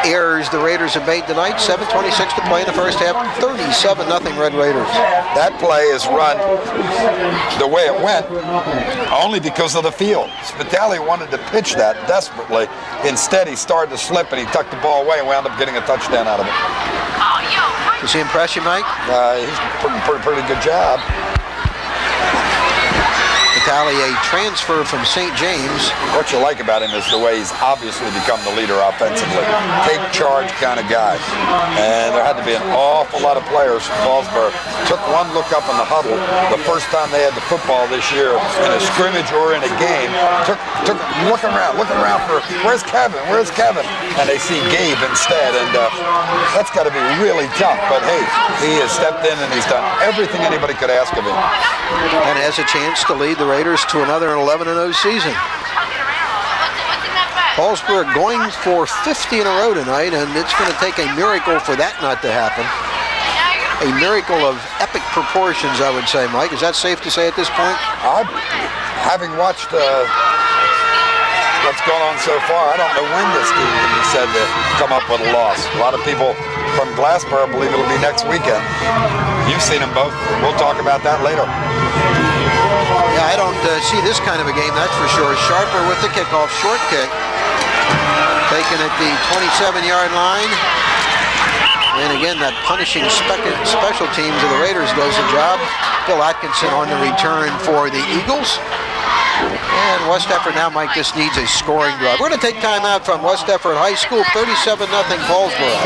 errors the Raiders have made tonight. 7:26 to play in the first half. 37-0 Red Raiders. That play is run the way it went only because of the field. Spitali wanted to pitch that desperately. Instead, he started to slip and he tucked the ball away and wound up getting a touchdown out of it. Does he impress you, Mike? He's pretty good job. Spitali, a transfer from St. James. What you like about him is the way he's obviously become the leader offensively. Take charge kind of guy. And there had to be an awful lot of players from Paulsboro. Took one look up in the huddle the first time they had the football this year in a scrimmage or in a game. Took looking around for where's Kevin? And they see Gabe instead. And that's got to be really tough. But hey, he has stepped in and he's done everything anybody could ask of him. And has a chance to lead the Raiders to another 11-0 season. Paulsboro going for 50 in a row tonight, and it's going to take a miracle for that not to happen. A miracle of epic proportions, I would say, Mike. Is that safe to say at this point? Having watched what's going on so far, I don't know when this team can be said to come up with a loss. A lot of people from Glassboro believe it'll be next weekend. You've seen them both. We'll talk about that later. Yeah, I don't see this kind of a game, that's for sure. Sharper with the kickoff, short kick. Taken at the 27-yard line. And again, that punishing special teams of the Raiders does the job. Bill Atkinson on the return for the Eagles. And West Deptford now, Mike, this needs a scoring drive. We're going to take time out from West Deptford High School, 37-0 Paulsboro.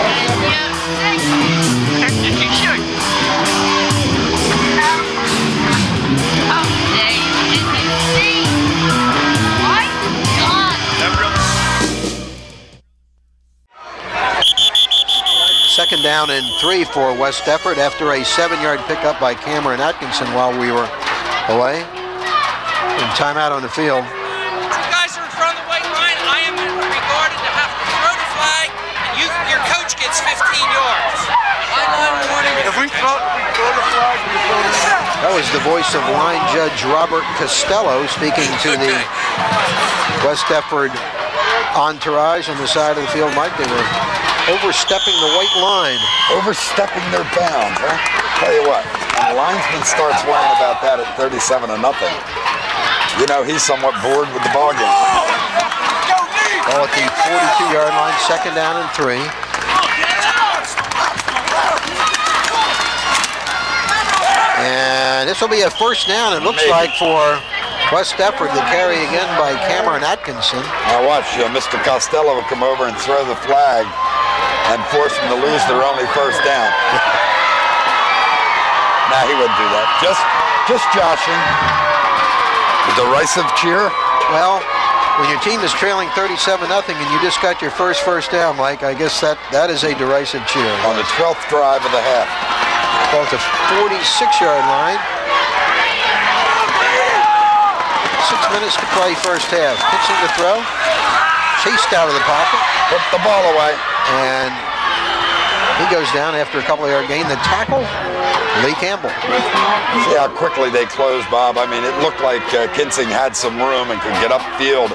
Second down and 3 for West Deptford after a 7-yard pickup by Cameron Atkinson while we were away. And timeout on the field. Guys are in front of the white line. I am regarded to have to throw the flag, and your coach gets 15 yards. If we throw the flag, we throw the flag. That was the voice of line judge Robert Costello speaking to the West Deptford entourage on the side of the field. Mike, they were overstepping the white line. Overstepping their bounds, huh? Tell you what, when the linesman starts worrying about that at 37-0, you know he's somewhat bored with the ball game. Ball at the 42-yard line, second down and 3. And this will be a first down, it looks like, for West Deptford. The carry again by Cameron Atkinson. Now watch, Mr. Costello will come over and throw the flag and force them to lose their only first down. Nah, he wouldn't do that. Just joshing. Derisive cheer. Well, when your team is trailing 37-0 and you just got your first down, Mike, I guess that is a derisive cheer. On the 12th drive of the half. Ball at the 46-yard line. 6 minutes to play first half. Pitching to throw. Chased out of the pocket. Put the ball away. And he goes down after a couple-yard gain. The tackle, Lee Campbell. See how quickly they closed, Bob. I mean, it looked like Kinsing had some room and could get upfield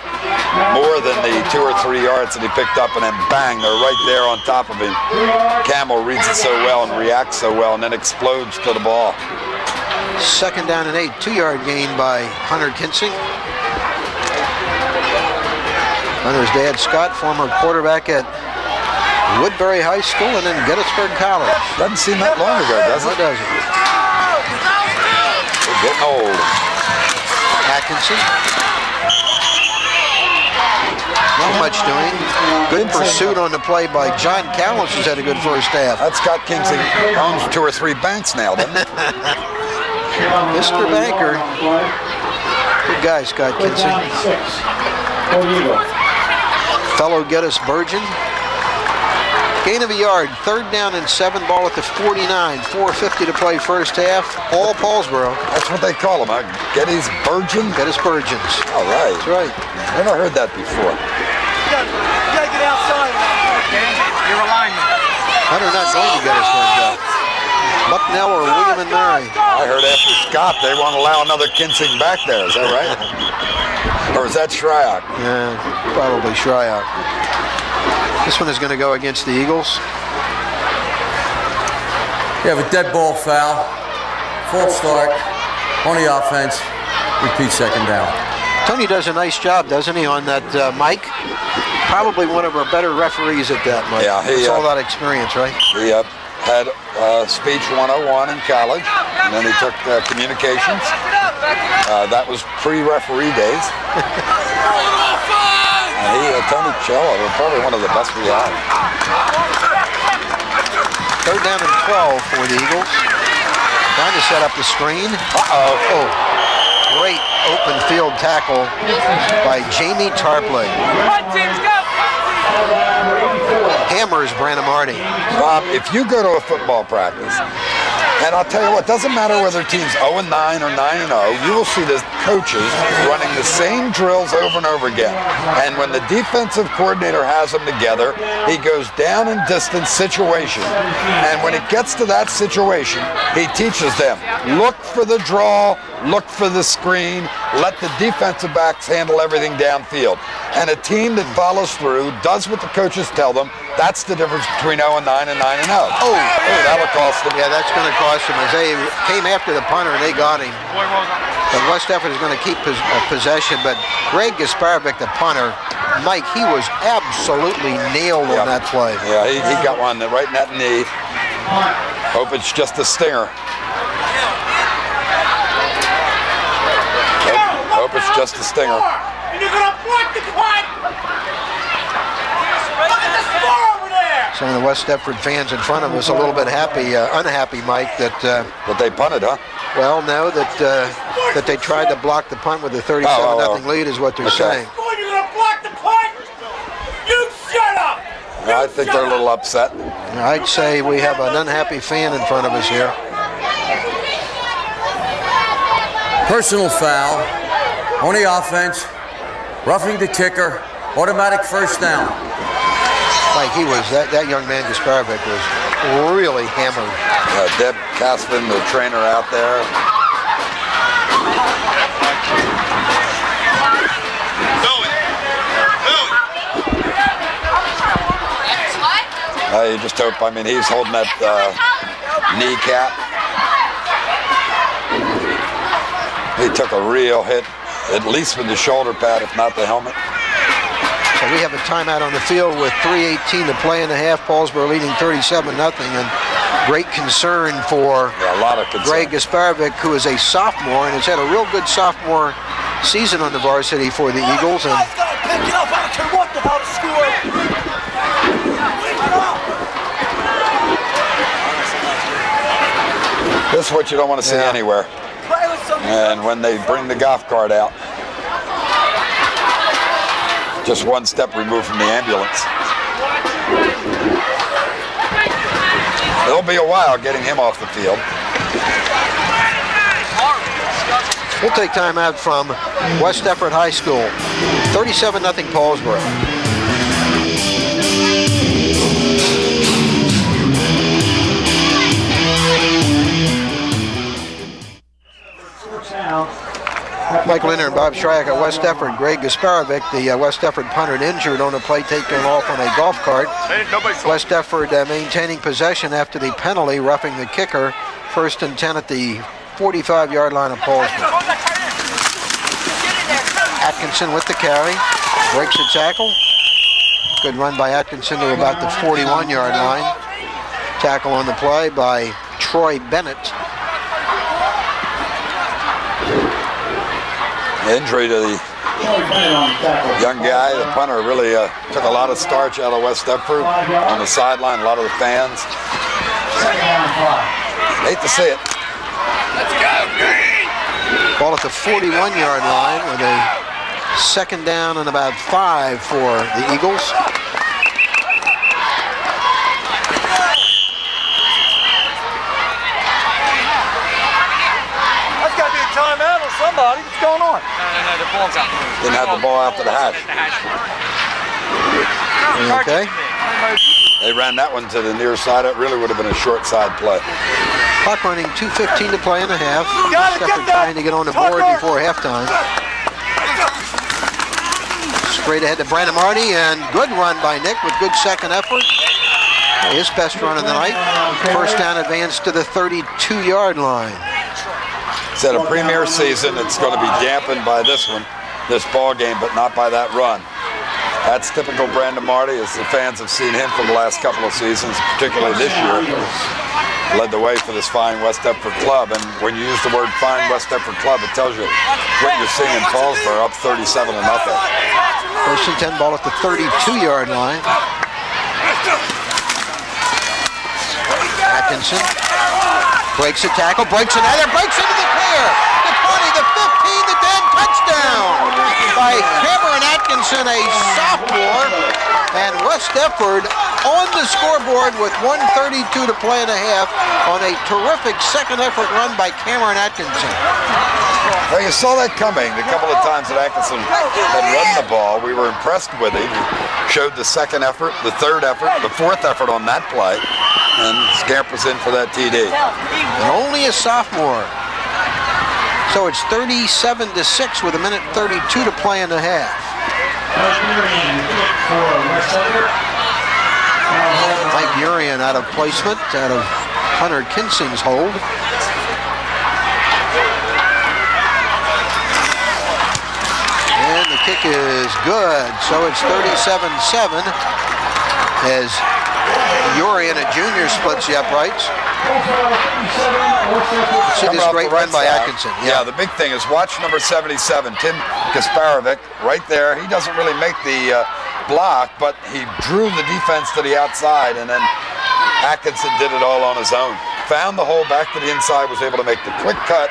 more than the 2 or 3 yards that he picked up, and then bang, they're right there on top of him. Campbell reads it so well and reacts so well and then explodes to the ball. Second down and 8, 2-yard gain by Hunter Kinsing. Hunter's dad, Scott, former quarterback at Woodbury High School and then Gettysburg College. Doesn't seem that long ago, does it? No, it doesn't. We're getting old. Atkinson. Not much doing. Good pursuit on the play by John Callis, who's had a good first half. That's Scott Kinsey. Owns 2 or 3 banks now, doesn't it? Mr. Banker. Good guy, Scott Kinsey. Fellow Gettysburgian. Gain of a yard, third down and 7, ball at the 49, 4:50 to play first half. All Paulsboro. That's what they call them, Gettysburgian? Gettysburgians. All right. That's right. Never heard that before. You gotta get outside. You're a lineman. Hunter not going to get his first job. Bucknell or William and Mary? I heard after Scott they won't allow another Kinsing back there. Is that right? Or is that Shryock? Yeah, probably Shryock. This one is going to go against the Eagles. You have a dead ball foul, false start on the offense, repeat second down. Tony does a nice job, doesn't he, on that Mike? Probably one of our better referees at that, Mike. Yeah, it's all that experience, right? He had speech 101 in college, and then he took communications. That was pre-referee days. And Tony Cello, probably one of the best we have. 3rd down and 12 for the Eagles. Trying to set up the screen. Uh-oh. Oh, great open field tackle by Jamie Tarpley. Hammers Brandon Marty. Bob, if you go to a football practice, and I'll tell you what, doesn't matter whether team's 0-9 or 9-0, you will see the coaches running the same drills over and over again. And when the defensive coordinator has them together, he goes down in distance situation. And when it gets to that situation, he teaches them, look for the draw, look for the screen, let the defensive backs handle everything downfield. And a team that follows through, does what the coaches tell them, that's the difference between 0-9 and 9-0. Oh, that'll cost them. Yeah, that's going to cost them as they came after the punter and they got him. But West Deptford is going to keep possession, but Greg Gasparovic, the punter, Mike, he was absolutely nailed on that play. Yeah, he got one right in that knee. Hope it's just a stinger. Hope it's just a stinger. And you're going to block the punt! Look at the score over there! Some of the West Deptford fans in front of us a little bit unhappy, Mike, that they punted, huh? Well, no, that they tried to block the punt with a 37-0 lead is what they're saying. You're going to block the punt? You shut up! I think they're a little upset. I'd say we have an unhappy fan in front of us here. Personal foul on the offense, roughing the kicker, automatic first down. Like that young man, Gasparovic, was really hammered. Deb Caspin, the trainer out there. You just hope, he's holding that kneecap. He took a real hit, at least with the shoulder pad, if not the helmet. So we have a timeout on the field with 3:18 to play in the half. Paulsboro leading 37-0, and great concern for a lot of concern. Greg Gasparovic, who is a sophomore and has had a real good sophomore season on the varsity for the Eagles. And Pick it up, I don't care what the hell the score. This is what you don't want to see anywhere. And when they bring the golf cart out, just one step removed from the ambulance. It'll be a while getting him off the field. We'll take time out from West Deptford High School. 37-0 Paulsboro. Mike Lindner and Bob Shryock at West Deptford. Greg Gasparovic, the West Deptford punter, injured on a play taken off on a golf cart. West Deptford maintaining possession after the penalty, roughing the kicker. 1st and 10 at the 45-yard line of Paulsboro. Atkinson with the carry, breaks the tackle. Good run by Atkinson to about the 41-yard line. Tackle on the play by Troy Bennett. Injury to the young guy, the punter, really took a lot of starch out of West Deptford on the sideline, a lot of the fans. Hate to see it. Let's go, Green! Ball at the 41-yard line with a 2nd down and about 5 for the Eagles. That's got to be a timeout on somebody. What's going on? No, the ball's out. Didn't have the ball after the hash. Okay. They ran that one to the near side. It really would have been a short side play. Clock running, 2:15 to play in the half. Deptford trying to get on the board before halftime. Straight ahead to Brandon Marty, and good run by Nick with good second effort. His best run of the night. First down advance to the 32-yard line. It's at a premier season. It's going to be dampened by this ball game, but not by that run. That's typical Brandon Marty, as the fans have seen him for the last couple of seasons, particularly this year. Led the way for this fine West Deptford club, and when you use the word fine West Deptford club, it tells you what you're seeing in Paulsboro, up 37-0. First and 10, ball at the 32-yard line. Atkinson breaks a tackle, breaks another, breaks into the clear. The 20, the 15, the 10, touchdown by Cameron Atkinson, a sophomore. And West Deptford on the scoreboard with 1:32 to play in a half on a terrific second effort run by Cameron Atkinson. Well, you saw that coming the couple of times that Atkinson had run the ball. We were impressed with him. He showed the second effort, the third effort, the fourth effort on that play, and scampers in for that TD. And only a sophomore. So it's 37-6 with 1:32 to play in the half. Mike Urian out of placement, out of Hunter Kinsing's hold. And the kick is good, so it's 37-7 as Urian, a junior, splits the uprights. See this great run by Atkinson. Yeah, the big thing is watch number 77, Tim Kasparovic, right there. He doesn't really make the block, but he drew the defense to the outside, and then Atkinson did it all on his own. Found the hole back to the inside, was able to make the quick cut,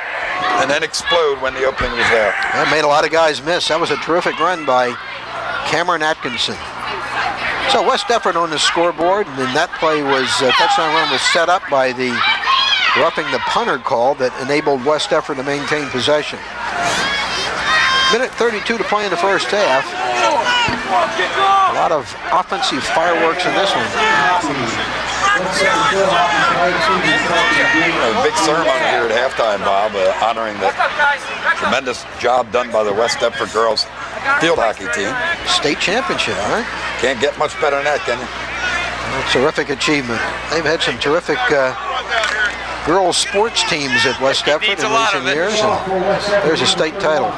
and then explode when the opening was there. That made a lot of guys miss. That was a terrific run by Cameron Atkinson. So West Deptford on the scoreboard, and that play was, touchdown run was set up by the roughing the punter call that enabled West Deptford to maintain possession. 1:32 to play in the first half. A lot of offensive fireworks in this one. A big ceremony here at halftime, Bob, honoring the tremendous job done by the West Deptford girls field hockey team. State championship, huh? Can't get much better than that, can you? A terrific achievement. They've had some terrific girls sports teams at West Deptford in recent years, and there's a state title.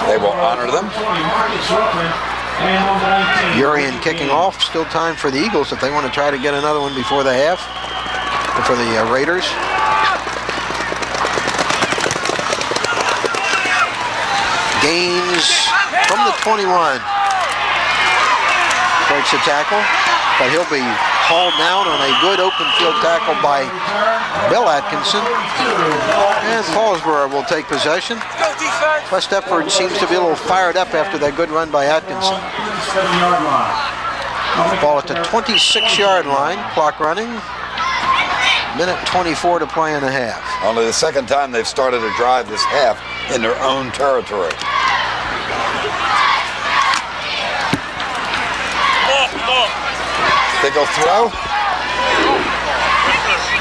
They will honor them. Urian kicking off. Still time for the Eagles if they want to try to get another one before the half. For the Raiders. Gaines from the 21. Breaks a tackle, but he'll be hauled down on a good open field tackle by Bill Atkinson. And Paulsboro will take possession. West Deptford seems to be a little fired up after that good run by Atkinson. Ball at the 26-yard line, clock running. 1:24 to play in a half. Only the second time they've started a drive this half in their own territory. They go throw.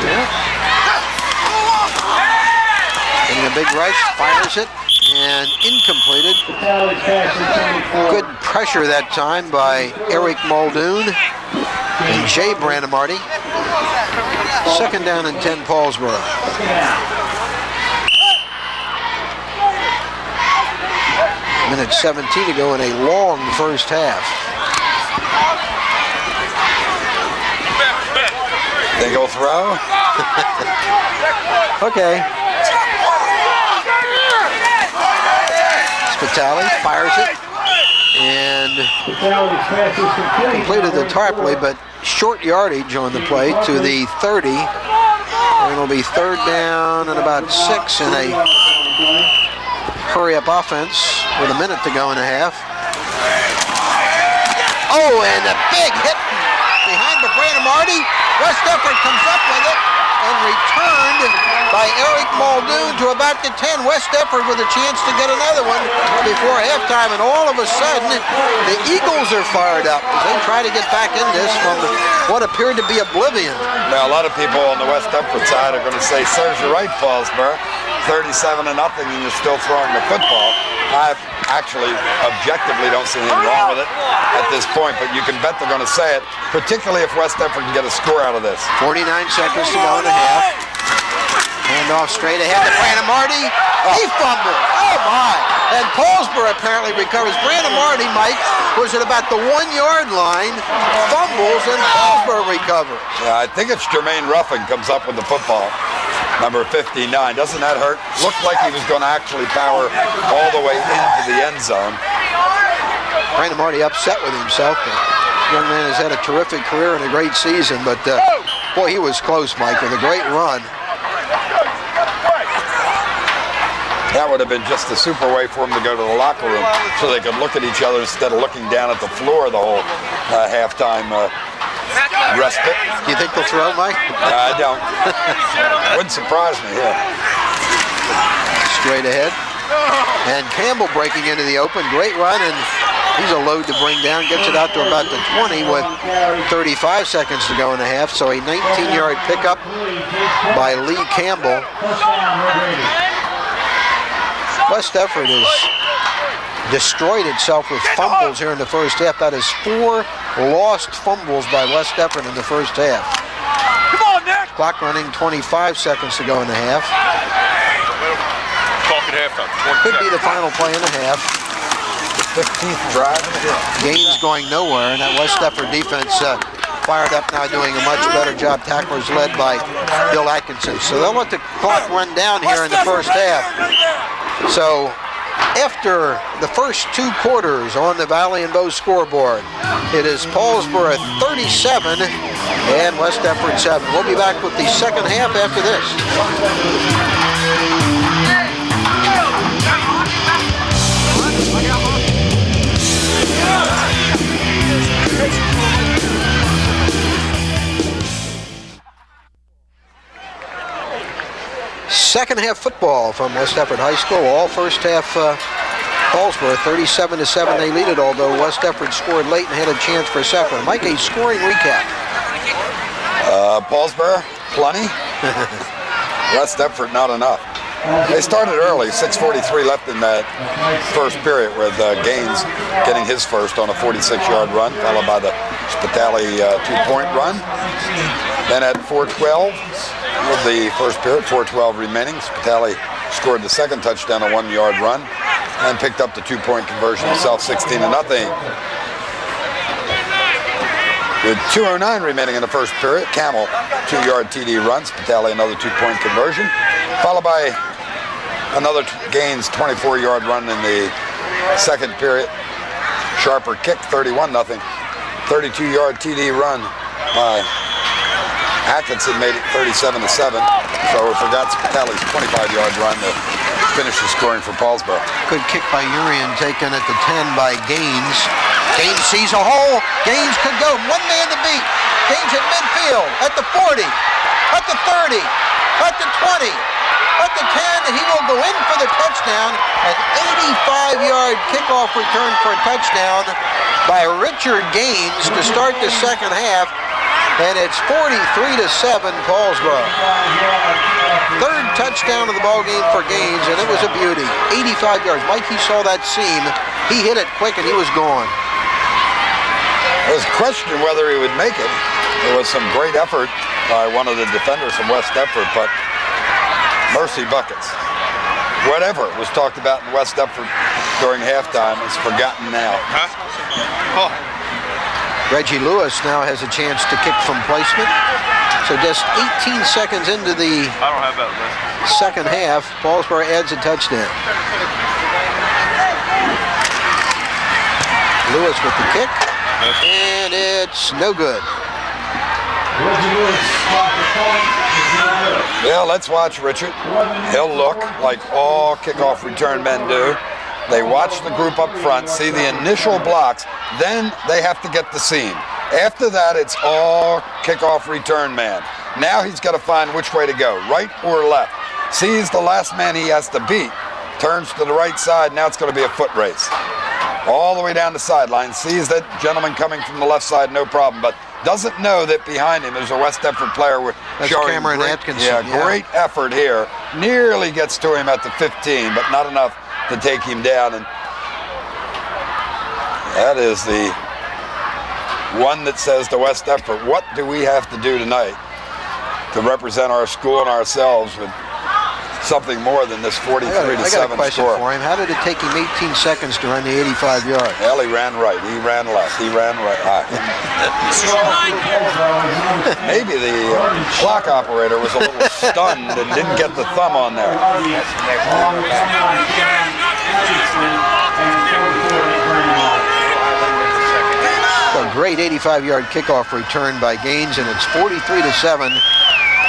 Yeah. Getting a big rush, fires it, and incompleted. Good pressure that time by Eric Muldoon and Jay Brandemarty. Second down and 10, Paulsboro. Minute 17 to go in a long first half. They go throw. Okay. Spitali fires it and completed the tarpley, but short yardage on the play to the 30. And it'll be third down and about 6 in a hurry-up offense with a minute to go and a half. Oh, and a big hit behind Brandon Marty. West Deptford comes up with it, and returned by Eric Muldoon to about the 10. West Deptford with a chance to get another one before halftime, and all of a sudden, the Eagles are fired up as they try to get back in this from what appeared to be oblivion. Now, a lot of people on the West Deptford side are going to say, serves you right, Paulsboro. 37-0, and you're still throwing the football. I actually, objectively, don't see anything wrong with it at this point, but you can bet they're going to say it, particularly if West Deptford can get a score out of this. 49 seconds to go in the half. Hand off straight ahead to Brandon Marty. He fumbled. Oh, my. And Paulsboro apparently recovers. Brandon Marty, Mike, was at about the 1-yard line, fumbles, and Paulsboro recovers. Yeah, I think it's Jermaine Ruffin comes up with the football. Number 59. Doesn't that hurt? Looked like he was going to actually power all the way into the end zone. Brandon Marty upset with himself. The young man has had a terrific career and a great season, but boy, he was close, Mike, with a great run. That would have been just the super way for him to go to the locker room so they could look at each other instead of looking down at the floor the whole halftime respite. Do you think they'll throw, Mike? I don't. Wouldn't surprise me, yeah. Straight ahead. And Campbell breaking into the open. Great run, and he's a load to bring down. Gets it out to about the 20 with 35 seconds to go in the half. So a 19-yard pickup by Lee Campbell. West Deptford has destroyed itself with fumbles here in the first half. That is 4 lost fumbles by West Deptford in the first half. Come on, Nick! Clock running, 25 seconds to go in the half. Talk at halftime. Could be the final play in the half. 15th drive. Gains going nowhere, and that West Deptford defense fired up now, doing a much better job. Tacklers led by Bill Atkinson. So they'll let the clock run down here in the first half. So after the first 2 quarters on the Valley and Bow scoreboard, it is Paulsboro 37 and West Deptford 7. We'll be back with the second half after this. Second half football from West Deptford High School. All first half Paulsboro 37-7 they lead it, although West Deptford scored late and had a chance for a second. Mike, a scoring recap. Paulsboro, plenty. West Deptford, not enough. They started early, 6:43 left in that first period with Gaines getting his first on a 46-yard run, followed by the Spitali 2-point run. Then at 4:12 of the first period, 4:12 remaining, Spitali scored the second touchdown, a 1-yard run, and picked up the 2-point conversion himself, 16-0. With 2:09 remaining in the first period, Camel 2-yard TD run, Spitali another 2-point conversion, followed by another Gaines 24-yard run in the second period. Sharper kick, 31-0. 32-yard TD run by Atkinson made it 37-7. So we forgot Spitali's 25-yard run to finish the scoring for Paulsboro. Good kick by Urian, taken at the 10 by Gaines. Gaines sees a hole. Gaines could go. 1 man to beat. Gaines at midfield, at the 40, at the 30, at the 20, at the 10, and he will go in for the touchdown. An 85-yard kickoff return for a touchdown by Richard Gaines to start the second half. And it's 43-7 Paulsboro. Third touchdown of the ball game for Gaines, and it was a beauty. 85 yards. Mike, he saw that seam. He hit it quick, and he was gone. It was a question whether he would make it. There was some great effort by one of the defenders from West Deptford, but mercy buckets. Whatever was talked about in West Deptford during halftime is forgotten now. Reggie Lewis now has a chance to kick from placement. So just 18 seconds into the second half, Paulsboro adds a touchdown. Lewis with the kick, and it's no good. Well, let's watch Richard. He'll look like all kickoff return men do. They watch the group up front, see the initial blocks, then they have to get the seam. After that, it's all kickoff return man. Now he's got to find which way to go, right or left. Sees the last man he has to beat, turns to the right side. Now it's going to be a foot race. All the way down the sideline, sees that gentleman coming from the left side, no problem, but doesn't know that behind him there's a West Deptford player showing Cameron Atkinson. great effort here. Nearly gets to him at the 15, but not enough to take him down. And that is the one that says to West Deptford, what do we have to do tonight to represent our school and ourselves with something more than this 43-7 score? I got a question for him. How did it take him 18 seconds to run the 85 yards? Well, he ran right, he ran left, he ran right. Maybe the clock operator was a little stunned and didn't get the thumb on there. A great 85-yard kickoff return by Gaines, and it's 43-7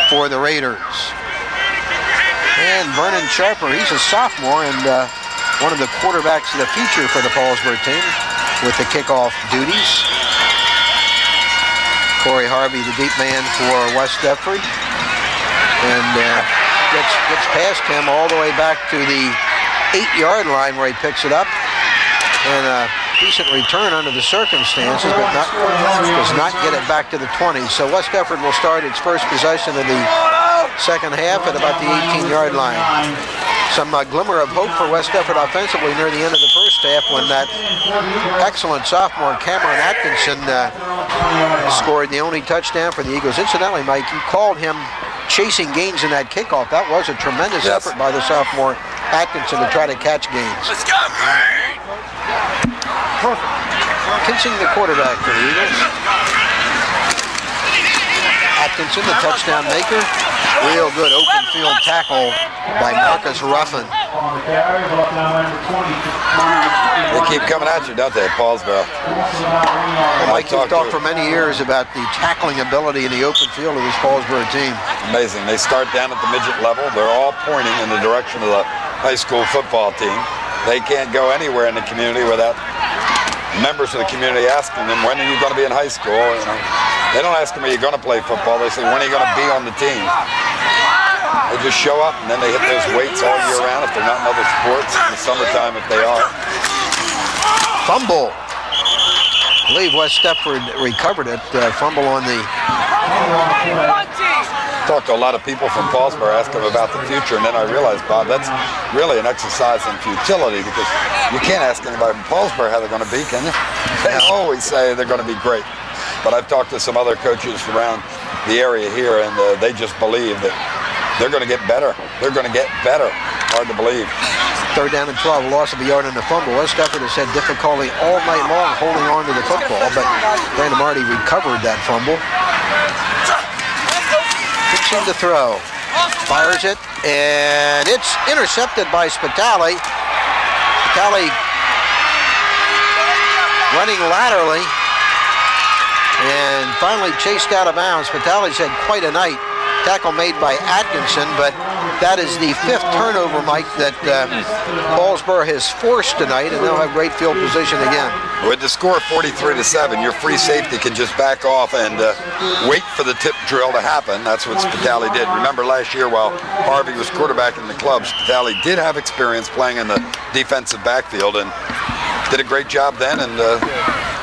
for the Raiders. And Vernon Sharper, he's a sophomore and one of the quarterbacks of the future for the Paulsboro team with the kickoff duties. Corey Harvey, the deep man for West Deptford, and gets past him all the way back to the 8-yard line where he picks it up. And a decent return under the circumstances, but does not get it back to the 20. So West Deptford will start its first possession of the second half at about the 18-yard line. Some glimmer of hope for West Deptford offensively near the end of the first half when that excellent sophomore Cameron Atkinson scored the only touchdown for the Eagles. Incidentally, Mike, you called him chasing Gaines in that kickoff. That was a tremendous effort by the sophomore Atkinson to try to catch Gaines. Let's go, Green! Kinsing, the quarterback for the Eagles. Atkinson, the touchdown maker. Real good open field tackle by Marcus Ruffin. They keep coming at you, don't they, at Paulsboro? Well, Mike, you've talked for many years about the tackling ability in the open field of this Paulsboro team. Amazing. They start down at the midget level. They're all pointing in the direction of the high school football team. They can't go anywhere in the community without members of the community asking them, when are you going to be in high school? You know, they don't ask them, are you going to play football? They say, when are you going to be on the team? They just show up, and then they hit those weights all year round if they're not in other sports, in the summertime if they are. Fumble. I believe West Deptford recovered it. Fumble on the... Talked to a lot of people from Paulsboro, asked them about the future, and then I realized, Bob, that's really an exercise in futility, because you can't ask anybody from Paulsboro how they're going to be, can you? They always say they're going to be great. But I've talked to some other coaches around the area here, and they just believe that they're going to get better. They're going to get better. Hard to believe. Third down and 12, loss of a yard on the fumble. West Deptford has had difficulty all night long holding on to the football, but Brandon Marty recovered that fumble. Fixing to throw. Fires it, and it's intercepted by Spitali. Spitali running laterally and finally chased out of bounds. Spitali's had quite a night. Tackle made by Atkinson, but that is the 5th turnover, Mike, that Paulsboro has forced tonight, and they'll have great field position again. With the score 43-7, your free safety can just back off and wait for the tip drill to happen. That's what Spitali did. Remember last year while Harvey was quarterback in the club, Spitali did have experience playing in the defensive backfield and did a great job then and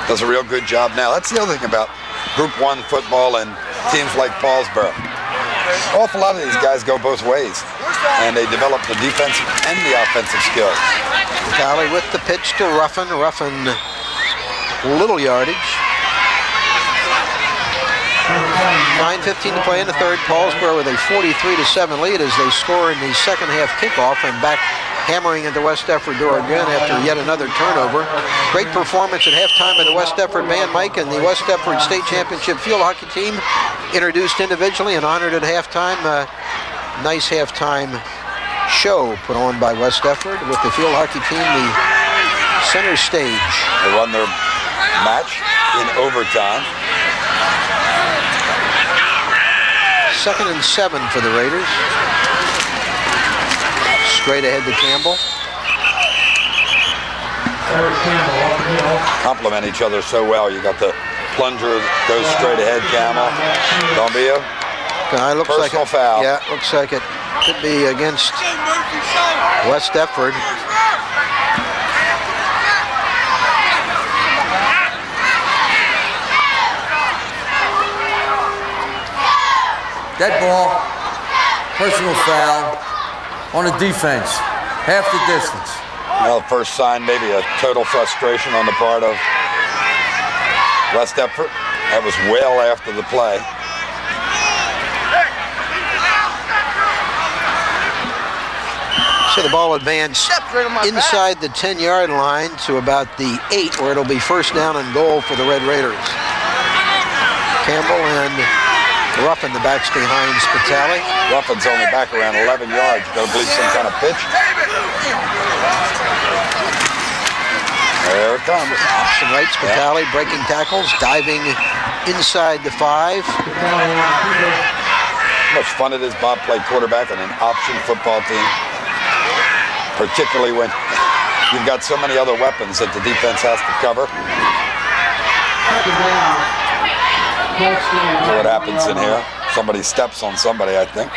does a real good job now. That's the other thing about Group 1 football and teams like Paulsboro. An awful lot of these guys go both ways, and they develop the defensive and the offensive skills. Talley with the pitch to Ruffin. Ruffin, little yardage. 9:15 to play in the third. Paulsboro with a 43-7 lead as they score in the second half kickoff and back hammering into West Deptford door again after yet another turnover. Great performance at halftime of the West Deptford band, Mike, and the West Deptford State Championship field hockey team introduced individually and honored at halftime. Nice halftime show put on by West Deptford with the field hockey team the center stage. They won their match in overtime. 2nd and 7 for the Raiders. Straight ahead to Campbell. Complement each other so well. You got the plunger that goes straight ahead, Campbell. Don't be a Looks Personal like foul. Yeah, looks like it could be against West Deptford. Dead ball, personal foul on the defense, half the distance. Well, first sign, maybe a total frustration on the part of West Deptford. That was well after the play. So the ball advanced inside the 10-yard line to about the 8, where it'll be first down and goal for the Red Raiders. Campbell and Ruffin, the backs behind Spitali. Ruffin's only back around 11 yards. Gonna believe some kind of pitch. There it comes. Option right, Spitali breaking tackles, diving inside the 5. How much fun it is. Bob played quarterback on an option football team, particularly when you've got so many other weapons that the defense has to cover. What happens in here? Somebody steps on somebody, I think.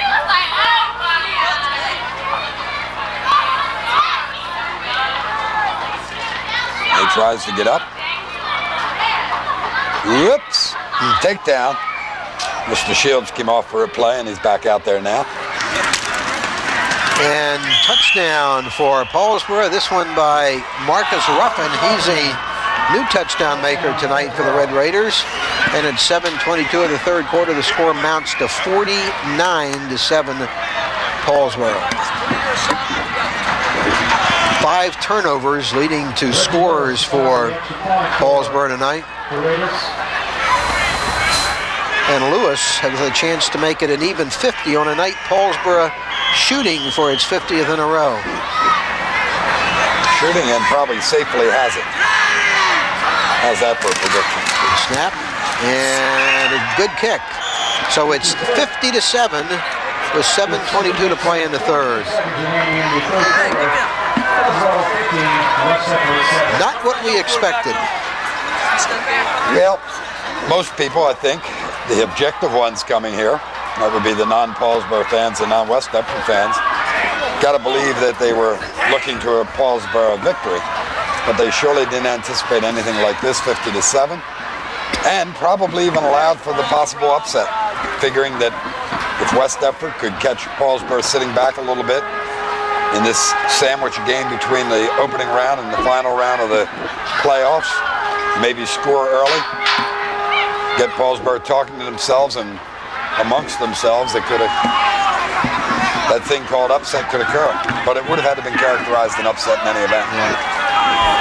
He tries to get up. Whoops. Takedown. Mr. Shields came off for a play, and he's back out there now. And touchdown for Paulsboro. This one by Marcus Ruffin. He's a new touchdown maker tonight for the Red Raiders. And at 7:22 of the third quarter, the score mounts to 49-7 Paulsboro. 5 turnovers leading to scores for Paulsboro tonight. And Lewis has a chance to make it an even 50 on a night Paulsboro shooting for its 50th in a row. Shooting and probably safely has it. How's that for a prediction? Good snap and a good kick. So it's 50-7 with 7:22 to play in the third. Not what we expected. Well, most people, I think, the objective ones coming here, that would be the non-Paulsboro fans and non-West Deptford fans, got to believe that they were looking to a Paulsboro victory, but they surely didn't anticipate anything like this, 50-7, and probably even allowed for the possible upset, figuring that if West Deptford could catch Paulsboro sitting back a little bit in this sandwich game between the opening round and the final round of the playoffs, maybe score early, get Paulsboro talking to themselves and amongst themselves, they could have, that thing called upset could occur, but it would have had to been characterized an upset in any event.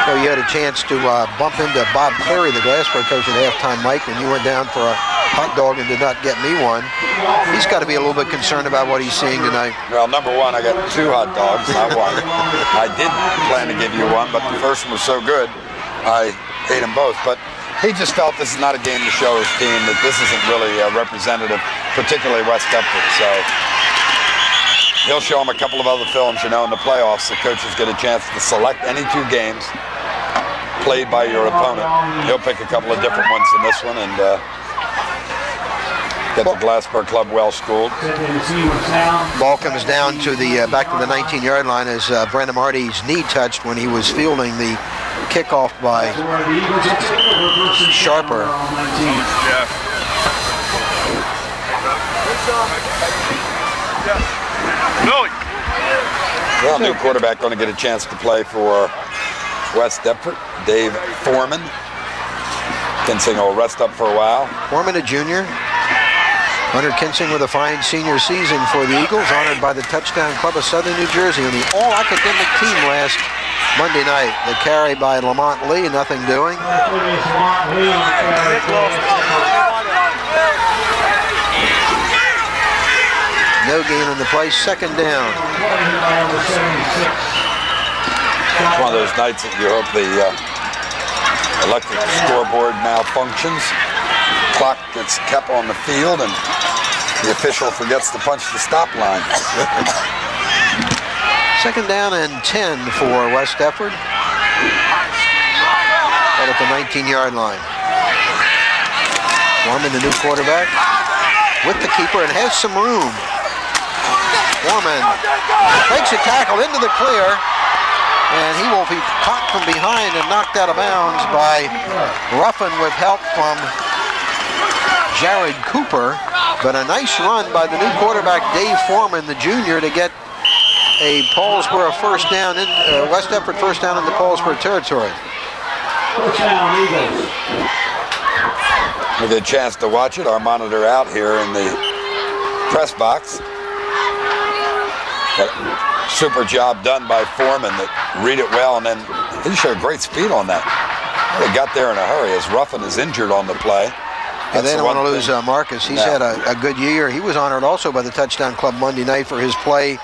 So you had a chance to bump into Bob Cleary, the Glassboro coach at halftime, Mike, when you went down for a hot dog and did not get me one. He's got to be a little bit concerned about what he's seeing tonight. Well, number one, I got 2 hot dogs, not one. I did plan to give you one, but the first one was so good, I ate them both. But he just felt this is not a game to show his team, that this isn't really representative, particularly West Deptford. So he'll show him a couple of other films, in the playoffs. The coaches get a chance to select any 2 games played by your opponent. He'll pick a couple of different ones in this one and get the Glassboro club well schooled. Ball comes down to the back to the 19-yard line as Brandon Hardy's knee touched when he was fielding the kickoff by Sharper. Well, new quarterback going to get a chance to play for West Deptford, Dave Foreman. Kinsing will rest up for a while. Foreman, a junior. Hunter Kinsing with a fine senior season for the Eagles, honored by the Touchdown Club of Southern New Jersey on the all-academic team last Monday night. The carry by Lamont Lee, nothing doing. No gain on the play, second down. It's one of those nights that you hope the electric scoreboard malfunctions. Clock gets kept on the field and the official forgets to punch the stop line. Second down and 10 for West Deptford. Out at the 19-yard line. Foreman, the new quarterback. with the keeper and has some room. Foreman makes a tackle into the clear, and he will be caught from behind and knocked out of bounds by Ruffin with help from Jared Cooper. But a nice run by the new quarterback, Dave Foreman, the junior, to get a Paulsboro first down, West Deptford first down into Paulsboro territory. We get a chance to watch it. Our monitor out here in the press box. But super job done by Foreman that read it well, and then he showed great speed on that. They got there in a hurry as Ruffin is injured on the play. And they don't want to lose Marcus. He's had a good year. He was honored also by the Touchdown Club Monday night for his play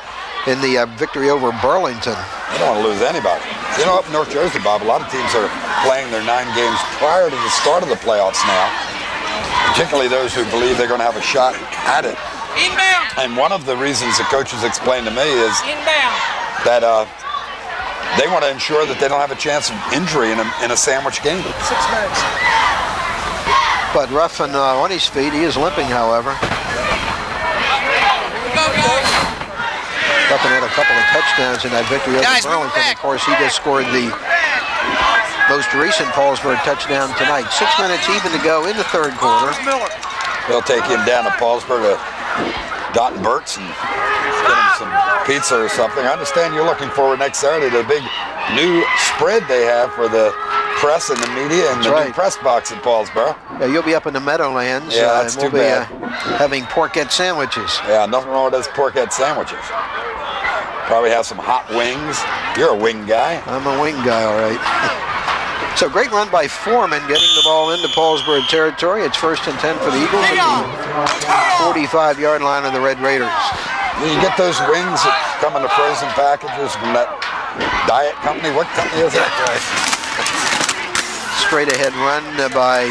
in the victory over Burlington. They don't want to lose anybody. You know, up in North Jersey, Bob, a lot of teams are playing their 9 games prior to the start of the playoffs now, particularly those who believe they're going to have a shot at it. Inbound. And one of the reasons the coaches explained to me is Inbound. that they want to ensure that they don't have a chance of injury in a sandwich game. 6 minutes. But Ruffin on his feet, he is limping, however. Ruffin had a couple of touchdowns in that victory over Burlington. Of course, he just scored the most recent Paulsboro touchdown tonight. 6 minutes even to go in the third quarter. They'll take him down to Paulsboro to Dot and Burt's and get him some pizza or something. I understand you're looking forward next Saturday to the big new spread they have for the press and the media and the new press box at Paulsboro. Yeah, you'll be up in the Meadowlands. Yeah, that's and we'll too bad. be having porkette sandwiches. Yeah, nothing wrong with those porkette sandwiches. Probably have some hot wings. You're a wing guy. I'm a wing guy, all right. So great run by Foreman, getting the ball into Paulsboro territory. It's 1st and 10 for the Eagles at the 45-yard line of the Red Raiders. You get those wings that come in the frozen packages from that diet company. What company is that? Straight ahead run by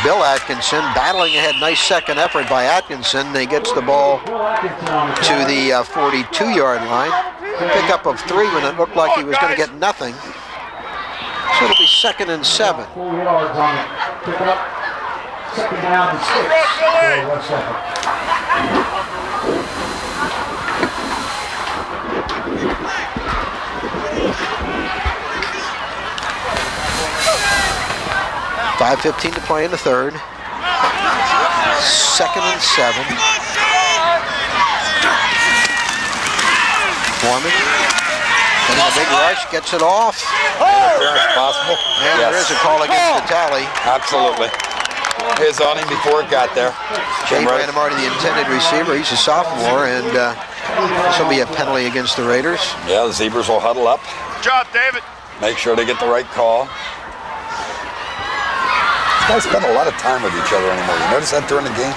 Bill Atkinson, battling ahead. Nice second effort by Atkinson. He gets the ball to the 42-yard line. Pickup of 3 when it looked like he was going to get nothing. So it'll be 2nd and 7. 4 yards on it. Pick up. 2nd down and 5:15 to play in the third. 2nd and 7. Foreman getting a big rush, gets it off. Interference possible. And there is a call against the tally. Absolutely. His on him before it got there. Jay Brandamar, the intended receiver. He's a sophomore, and this will be a penalty against the Raiders. Yeah, the Zebras will huddle up. Good job, David. Make sure they get the right call. These guys spend a lot of time with each other anymore. You notice that during the game?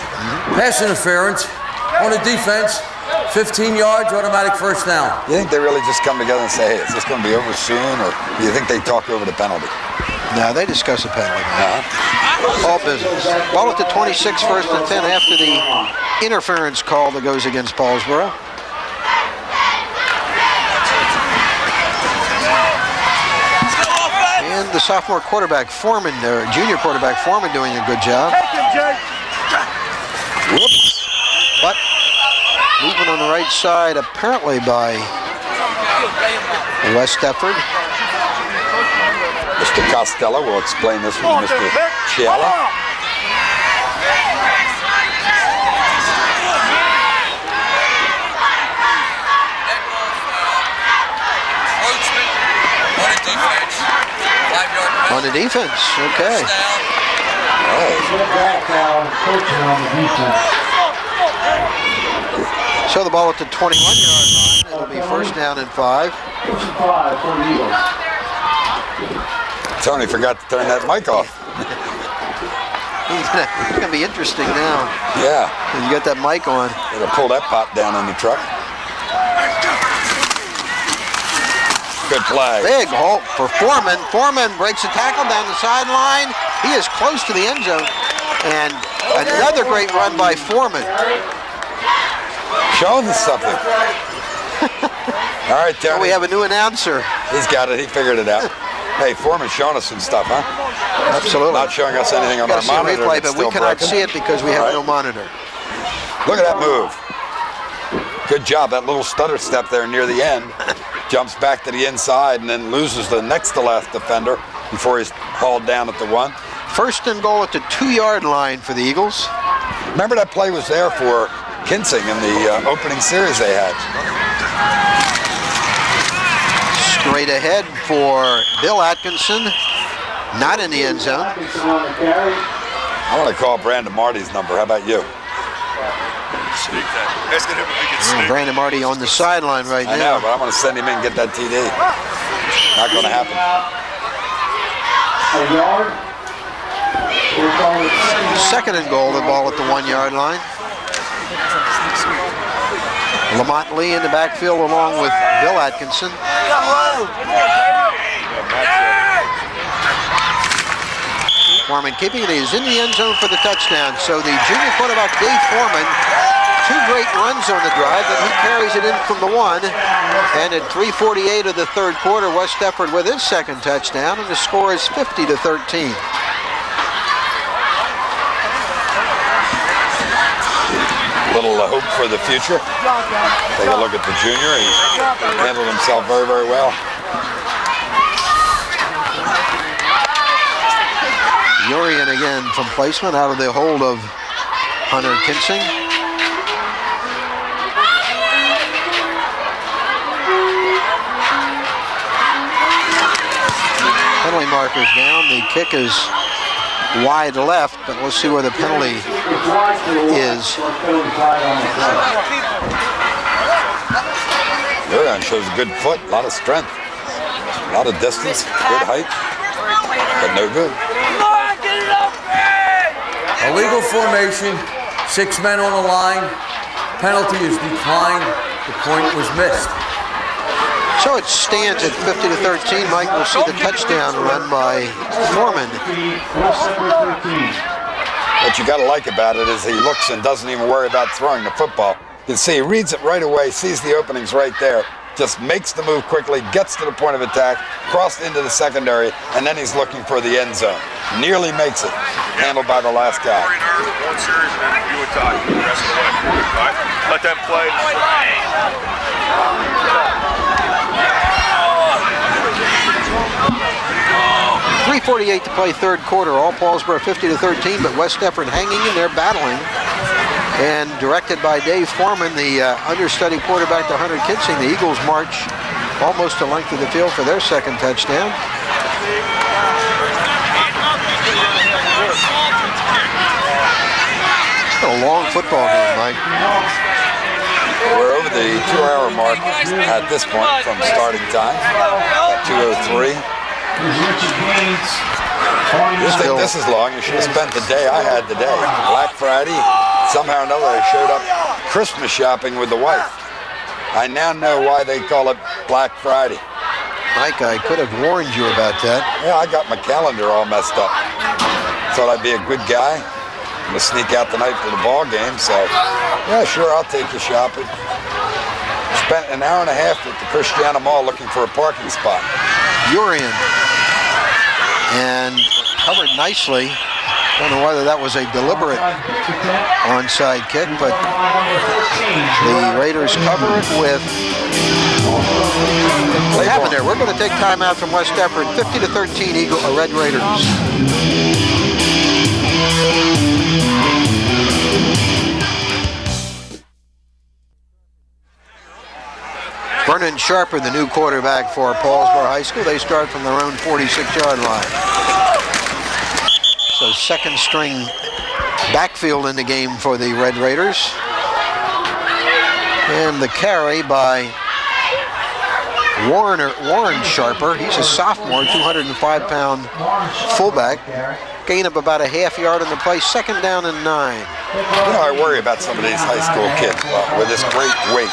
Pass interference on the defense. 15 yards, automatic first down. You think they really just come together and say, hey, is this going to be over soon? Or do you think they talk over the penalty? No, they discuss the penalty. All business. Ball at the 26, 1st and 10 after the interference call that goes against Paulsboro. And the sophomore quarterback, Foreman, or junior quarterback, Foreman, doing a good job. Whoops. But movement on the right side, apparently by West Deptford. Mr. Costello will explain this with Mr. Ciala. On the defense, okay. So the ball at the 21-yard line. It'll be 1st down and 5. Tony forgot to turn that mic off. It's gonna be interesting now. Yeah. You got that mic on. Gotta pull that pop down in the truck. Good play. Big hole for Foreman. Foreman breaks a tackle down the sideline. He is close to the end zone. And another great run by Foreman. Show us something. All right, Tony. We have a new announcer. He's got it. He figured it out. Hey, Foreman's showing us some stuff, huh? Absolutely. Not showing us anything on our monitor. Replay, but we cannot see it because we have no monitor. Look at that move. Good job. That little stutter step there near the end. Jumps back to the inside and then loses the next to last defender before he's hauled down at the 1. First and goal at the 2-yard line for the Eagles. Remember that play was there for Kinsing in the opening series they had. Straight ahead for Bill Atkinson. Not in the end zone. I want to call Brandon Marty's number. How about you? Brandon Marty on the sideline right now. I know, but I'm going to send him in and get that TD. Not going to happen. Second and goal, the ball at the 1-yard line. Lamont Lee in the backfield along with Bill Atkinson. Foreman keeping it. He's in the end zone for the touchdown. So the junior quarterback, Dave Foreman, 2 great runs on the drive, then he carries it in from the 1. And at 3:48 of the third quarter, West Deptford with his second touchdown, and the score is 50-13. Little hope for the future. Take a look at the junior. He's handled himself very, very well. Urian again from placement out of the hold of Hunter Kinsing. Penalty markers down. The kick is wide left, but let's see where the penalty is. Urian shows a good foot, a lot of strength, a lot of distance, good height, but no good. Illegal formation, 6 men on the line. Penalty is declined. The point was missed. So it stands at 50-13. Mike will see the touchdown run by Foreman. What you got to like about it is he looks and doesn't even worry about throwing the football. You can see he reads it right away, sees the openings right there, just makes the move quickly, gets to the point of attack, crossed into the secondary, and then he's looking for the end zone. Nearly makes it. Handled by the last guy. One series and then you and Todd the rest of the way. Right? Let them play. 3:48 to play third quarter. All Paulsboro 50-13, but West Deptford hanging in there, battling. And directed by Dave Foreman, the understudy quarterback to Hunter Kinsing, the Eagles march almost the length of the field for their second touchdown. A long football game, Mike. We're over the 2-hour mark at this point from starting time, at 2:03. You think this is long? You should have spent the day I had today. Black Friday, somehow or another I showed up Christmas shopping with the wife. I now know why they call it Black Friday. Mike, I could have warned you about that. Yeah, I got my calendar all messed up. Thought I'd be a good guy. I'm gonna sneak out tonight for the ball game, so yeah, sure, I'll take you shopping. Spent an hour and a half at the Christiana Mall looking for a parking spot. Urian. And covered nicely. Don't know whether that was a deliberate onside kick, but the Raiders cover it with what happened there. We're going to take time out from West Deptford. 50-13 Red Raiders. Vernon Sharper, the new quarterback for Paulsboro High School. They start from their own 46-yard line. So second string backfield in the game for the Red Raiders. And the carry by Warren Sharper. He's a sophomore, 205-pound fullback. Gain of about a half yard on the play, second down and 9. You know, I worry about some of these high school kids with this great weight.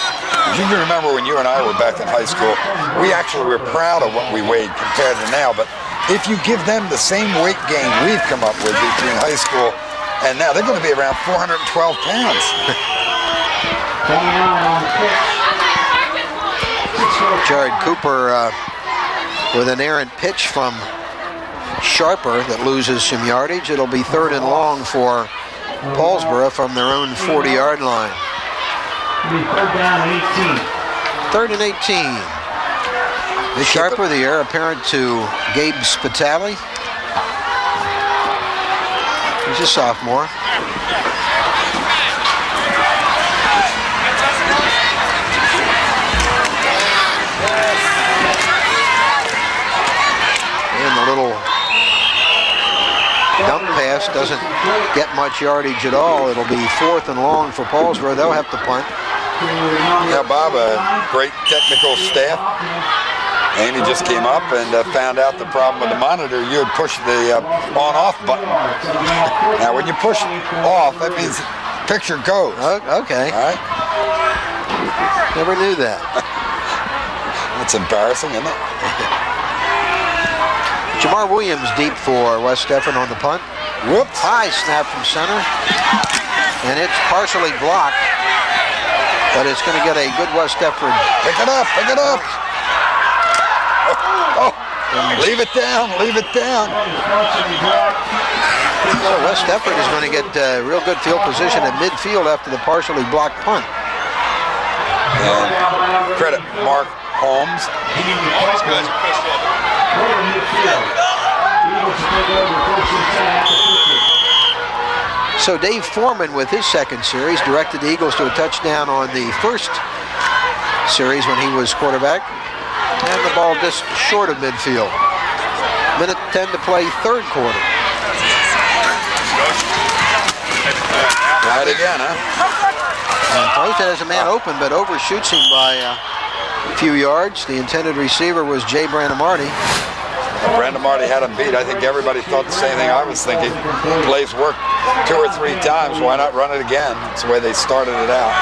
You can remember when you and I were back in high school, we actually were proud of what we weighed compared to now, but if you give them the same weight gain we've come up with between high school and now, they're going to be around 412 pounds. Jared Cooper with an errant pitch from Sharper that loses some yardage. It'll be third and long for Paulsboro from their own 40-yard line. Third down and 18. 3rd and 18. The Sharper, the heir apparent to Gabe Spitali. He's a sophomore. And the little dump pass doesn't get much yardage at all. It'll be 4th and long for Paulsboro. They'll have to punt. Yeah, Bob, a great technical staff. Amy just came up and found out the problem with the monitor. You had pushed the on-off button. Now, when you push off, that means picture goes. Okay. All right? Never knew that. That's embarrassing, isn't it? Jamar Williams deep for West Deptford on the punt. Whoops. High snap from center. And it's partially blocked. But it's going to get a good West Deptford. Pick it up, pick it up. Oh, leave it down, leave it down. So West Deptford is going to get real good field position at midfield after the partially blocked punt. And credit Mark Holmes. Always good. So Dave Foreman with his second series directed the Eagles to a touchdown on the first series when he was quarterback. And the ball just short of midfield. Minute 10 to play, third quarter. Right again, huh? Plays it as a man open, but overshoots him by a few yards. The intended receiver was Jay Brandemarty. Brandon Marty had him beat. I think everybody thought the same thing I was thinking. Plays worked 2 or 3 times. Why not run it again? That's the way they started it out.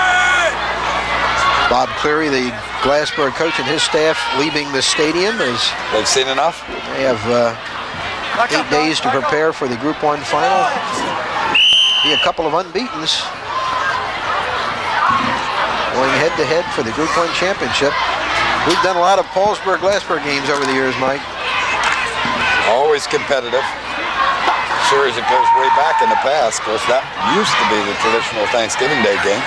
Bob Cleary, the Glassboro coach, and his staff leaving the stadium as They've seen enough? they have 8 days to prepare for the Group 1 final. Be a couple of unbeatens going head-to-head for the Group 1 championship. We've done a lot of Paulsboro-Glassboro games over the years, Mike. Always competitive. Series that goes way back in the past. Of course, that used to be the traditional Thanksgiving Day game.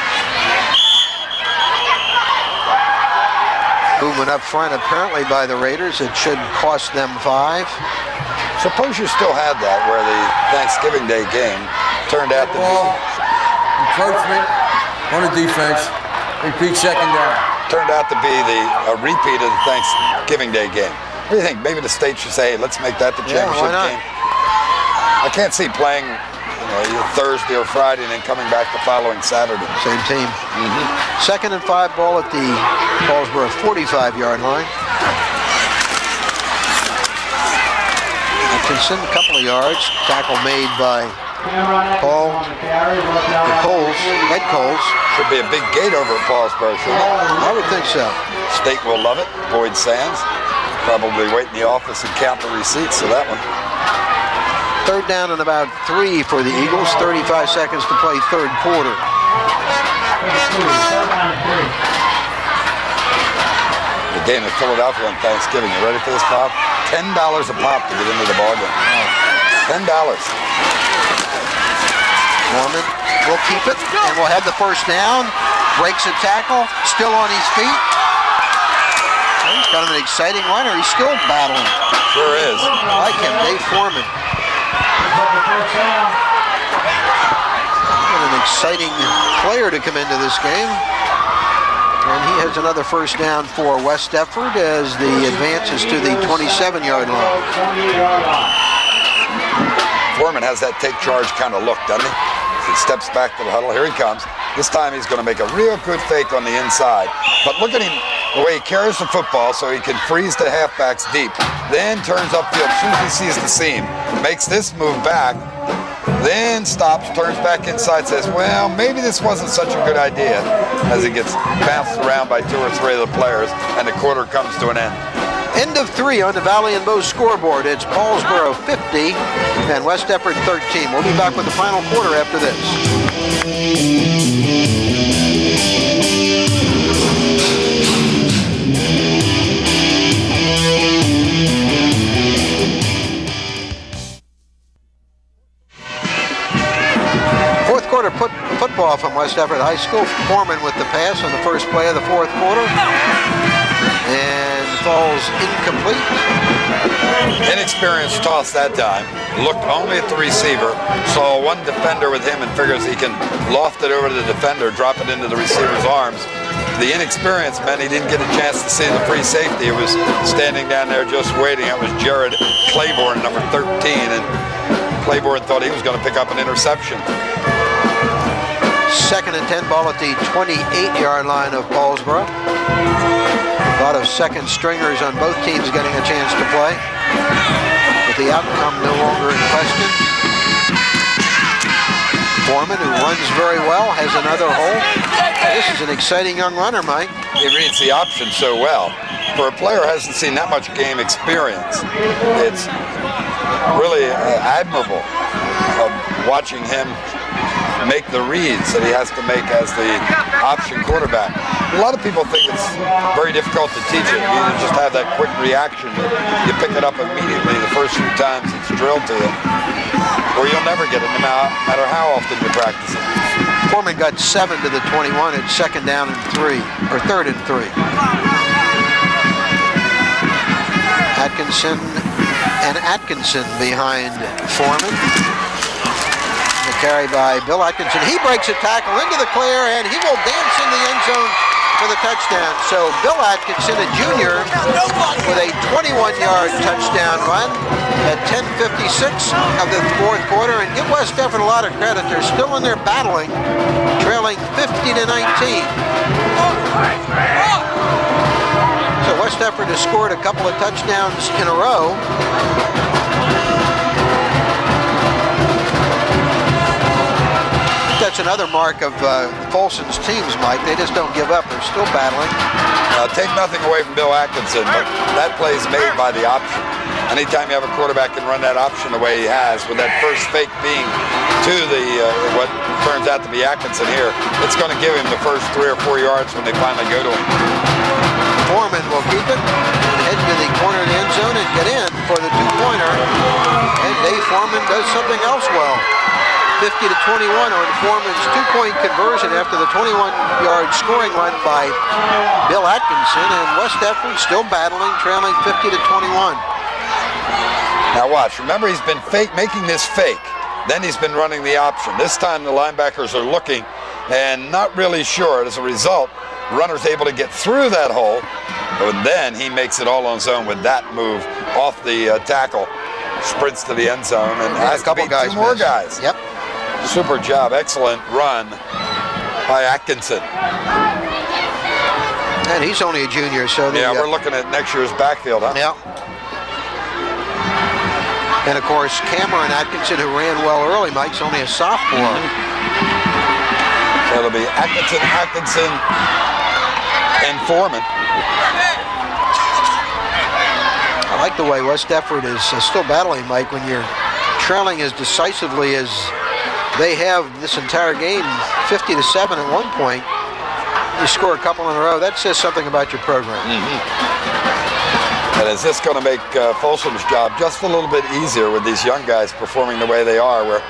Movement up front apparently by the Raiders. It should cost them 5. Suppose you still had that where the Thanksgiving Day game turned out to be... Encroachment on the defense. Repeat second down. Turned out to be a repeat of the Thanksgiving Day game. What do you think? Maybe the state should say, hey, let's make that the championship why not? game. I can't see playing either Thursday or Friday and then coming back the following Saturday. Same team. 2nd and 5 ball at the Paulsboro 45-yard line. Atkinson, a couple of yards. Tackle made by Paul Ed Coles. Should be a big gate over at Paulsboro, shouldn't it? I would think so. State will love it. Boyd Sands probably wait in the office and count the receipts for that one. 3rd down and about 3 for the Eagles. 35 seconds to play, third quarter. The game in Philadelphia on Thanksgiving. You ready for this, Bob? $10 a pop to get into the ballgame. $10. Norman will keep it, and we'll have the first down. Breaks a tackle, still on his feet. Well, he's kind of an exciting runner. He's still battling. Sure is. I like him, Dave Foreman. What an exciting player to come into this game. And he has another first down for West Deptford as the advance is to the 27-yard line. Foreman has that take charge kind of look, doesn't he? He steps back to the huddle. Here he comes. This time he's going to make a real good fake on the inside. But look at him, the way he carries the football so he can freeze the halfbacks deep. Then turns upfield as soon as he sees the seam. Makes this move back. Then stops, turns back inside, says, well, maybe this wasn't such a good idea, as he gets bounced around by 2 or 3 of the players, and the quarter comes to an end. End of 3 on the Valley and Bow scoreboard. It's Paulsboro 50 and West Deptford 13. We'll be back with the final quarter after this. quarter football from West Deptford High School. Foreman with the pass on the first play of the fourth quarter. And falls incomplete. Inexperienced toss that time. Looked only at the receiver. Saw one defender with him and figures he can loft it over to the defender, drop it into the receiver's arms. The inexperience meant he didn't get a chance to see the free safety. It was standing down there just waiting. It was Jared Claiborne, number 13, and Claiborne thought he was going to pick up an interception. 2nd and 10, ball at the 28-yard line of Paulsboro. A lot of second stringers on both teams getting a chance to play, with the outcome no longer in question. Foreman, who runs very well, has another hole. This is an exciting young runner, Mike. He reads the option so well. For a player who hasn't seen that much game experience, it's really admirable watching him make the reads that he has to make as the option quarterback. A lot of people think it's very difficult to teach it. You either just have that quick reaction, you pick it up immediately the first few times it's drilled to you, or you'll never get it no matter how often you practice it. Foreman got 7 to the 21 at 2nd down and 3, or 3rd and 3. Atkinson behind Foreman. The carry by Bill Atkinson. He breaks a tackle into the clear, and he will dance in the end zone for the touchdown. So Bill Atkinson, a junior, with a 21-yard touchdown run at 10:56 of the fourth quarter. And give West Deptford a lot of credit. They're still in there battling, trailing 50-19. So West Deptford has scored a couple of touchdowns in a row. That's another mark of Folson's teams, Mike. They just don't give up. They're still battling. Take nothing away from Bill Atkinson, but that play is made by the option. Anytime you have a quarterback can run that option the way he has, with that first fake being to the what turns out to be Atkinson here, it's going to give him the first 3 or 4 yards when they finally go to him. Foreman will keep it, head to the corner of the end zone and get in for the two-pointer. And Dave Foreman does something else well. 50-21 on Foreman's two-point conversion after the 21-yard scoring run by Bill Atkinson, and West Deptford still battling, trailing 50-21. Now watch, remember he's been making this fake, then he's been running the option. This time the linebackers are looking and not really sure. As a result, runner's able to get through that hole, but then he makes it all on his own with that move off the tackle, sprints to the end zone, and has a couple guys, 2 more guys. Yep. Super job, excellent run by Atkinson. And he's only a junior, so yeah, we're looking at next year's backfield, huh? Yeah. And of course, Cameron Atkinson, who ran well early, Mike's only a sophomore. So it'll be Atkinson, and Foreman. I like the way West Deptford is still battling, Mike, when you're trailing as decisively as they have this entire game, 50-7 at one point. You score a couple in a row. That says something about your program. And is this going to make Folsom's job just a little bit easier with these young guys performing the way they are, where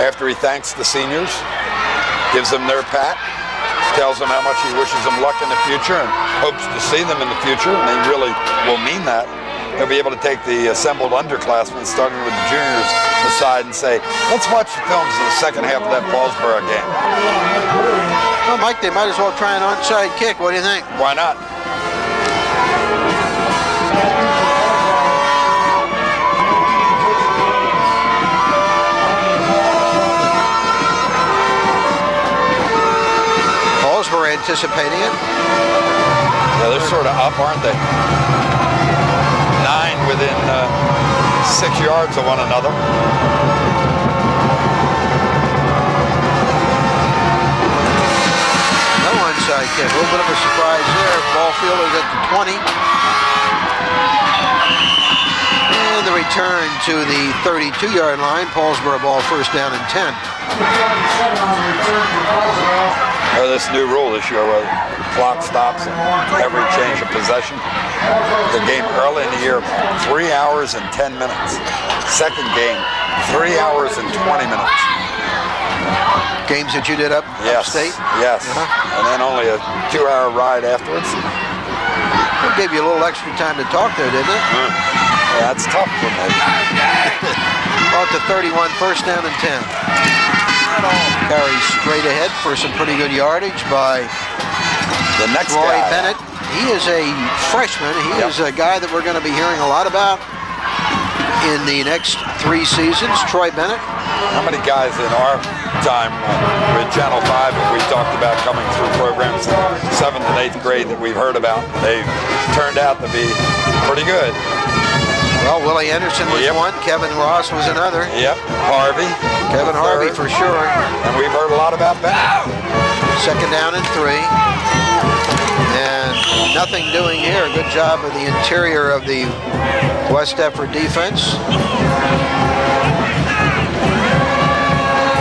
after he thanks the seniors, gives them their pat, tells them how much he wishes them luck in the future and hopes to see them in the future, and they really will mean that. He'll be able to take the assembled underclassmen, starting with the juniors, aside and say, let's watch the films in the second half of that Paulsboro game. Well, Mike, they might as well try an onside kick. What do you think? Why not? Paulsboro anticipating it. Yeah, they're sort of up, aren't they? 9 within 6 yards of one another. No onside kick. A little bit of a surprise there. Ball fielded at the 20. And the return to the 32-yard line. Paulsboro ball first down and 10. This new rule this year where clock stops and every change of possession. The game early in the year, 3 hours and 10 minutes. Second game, 3 hours and 20 minutes. Games that you did upstate? Yes. Uh-huh. And then only a 2-hour ride afterwards. It gave you a little extra time to talk there, didn't it? Yeah, that's tough for me. Brought to 31, first down and 10. Carries straight ahead for some pretty good yardage by The next Troy guy. Bennett. He is a freshman. He is a guy that we're going to be hearing a lot about in the next 3 seasons. Troy Bennett. How many guys in our time with Channel 5 that we talked about coming through programs in 7th and 8th grade that we've heard about? They turned out to be pretty good. Well, Willie Anderson was one. Kevin Ross was another. Yep. Harvey. Kevin Harvey for sure. And we've heard a lot about Bennett. Second down and 3. And nothing doing here. Good job of the interior of the West Deptford defense.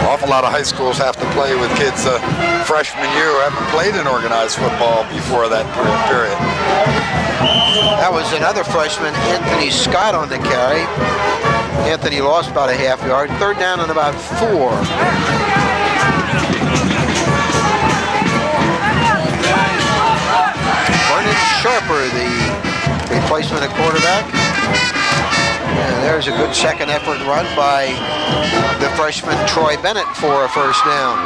Awful lot of high schools have to play with kids freshman year who haven't played in organized football before that period. That was another freshman, Anthony Scott, on the carry. Anthony lost about a half yard. Third down and about 4. Vernon Sharper, the replacement at quarterback. And there's a good second effort run by the freshman Troy Bennett for a first down.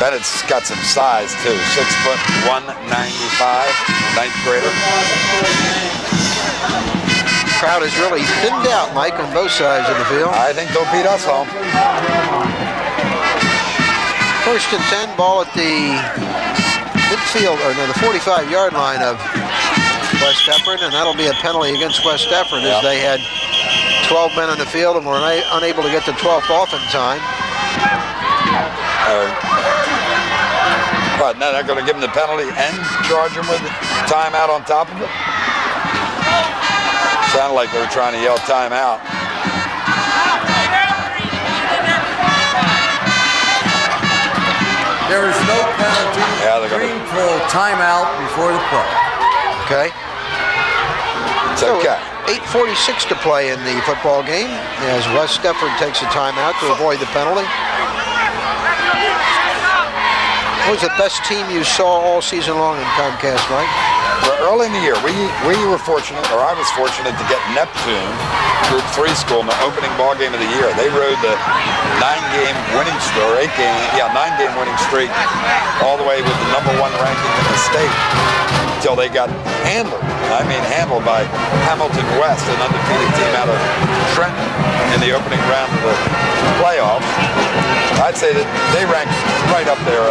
Bennett's got some size too. 6 foot 195, 9th grader. Crowd is really thinned out, Mike, on both sides of the field. I think they'll beat us home. First and 10, ball at the midfield, or no, the 45-yard line of West Deptford, and that'll be a penalty against West Deptford as they had 12 men on the field and were unable to get the 12th off in time. But now they're going to give him the penalty and charge him with timeout on top of it? Sounded like they were trying to yell timeout. There is no penalty. Green call timeout before the play. Okay. It's okay. 8:46 to play in the football game as West Deptford takes a timeout to avoid the penalty. What was the best team you saw all season long in Comcast, Mike? Well, early in the year, we were fortunate, or I was fortunate to get Neptune, Group 3 school, in the opening ball game of the year. They rode the 9-game winning streak, or 9-game winning streak, all the way with the #1 ranking in the state, until they got handled. I mean, handled by Hamilton West, an undefeated team out of Trenton, in the opening round of the playoffs. I'd say that they ranked right up there.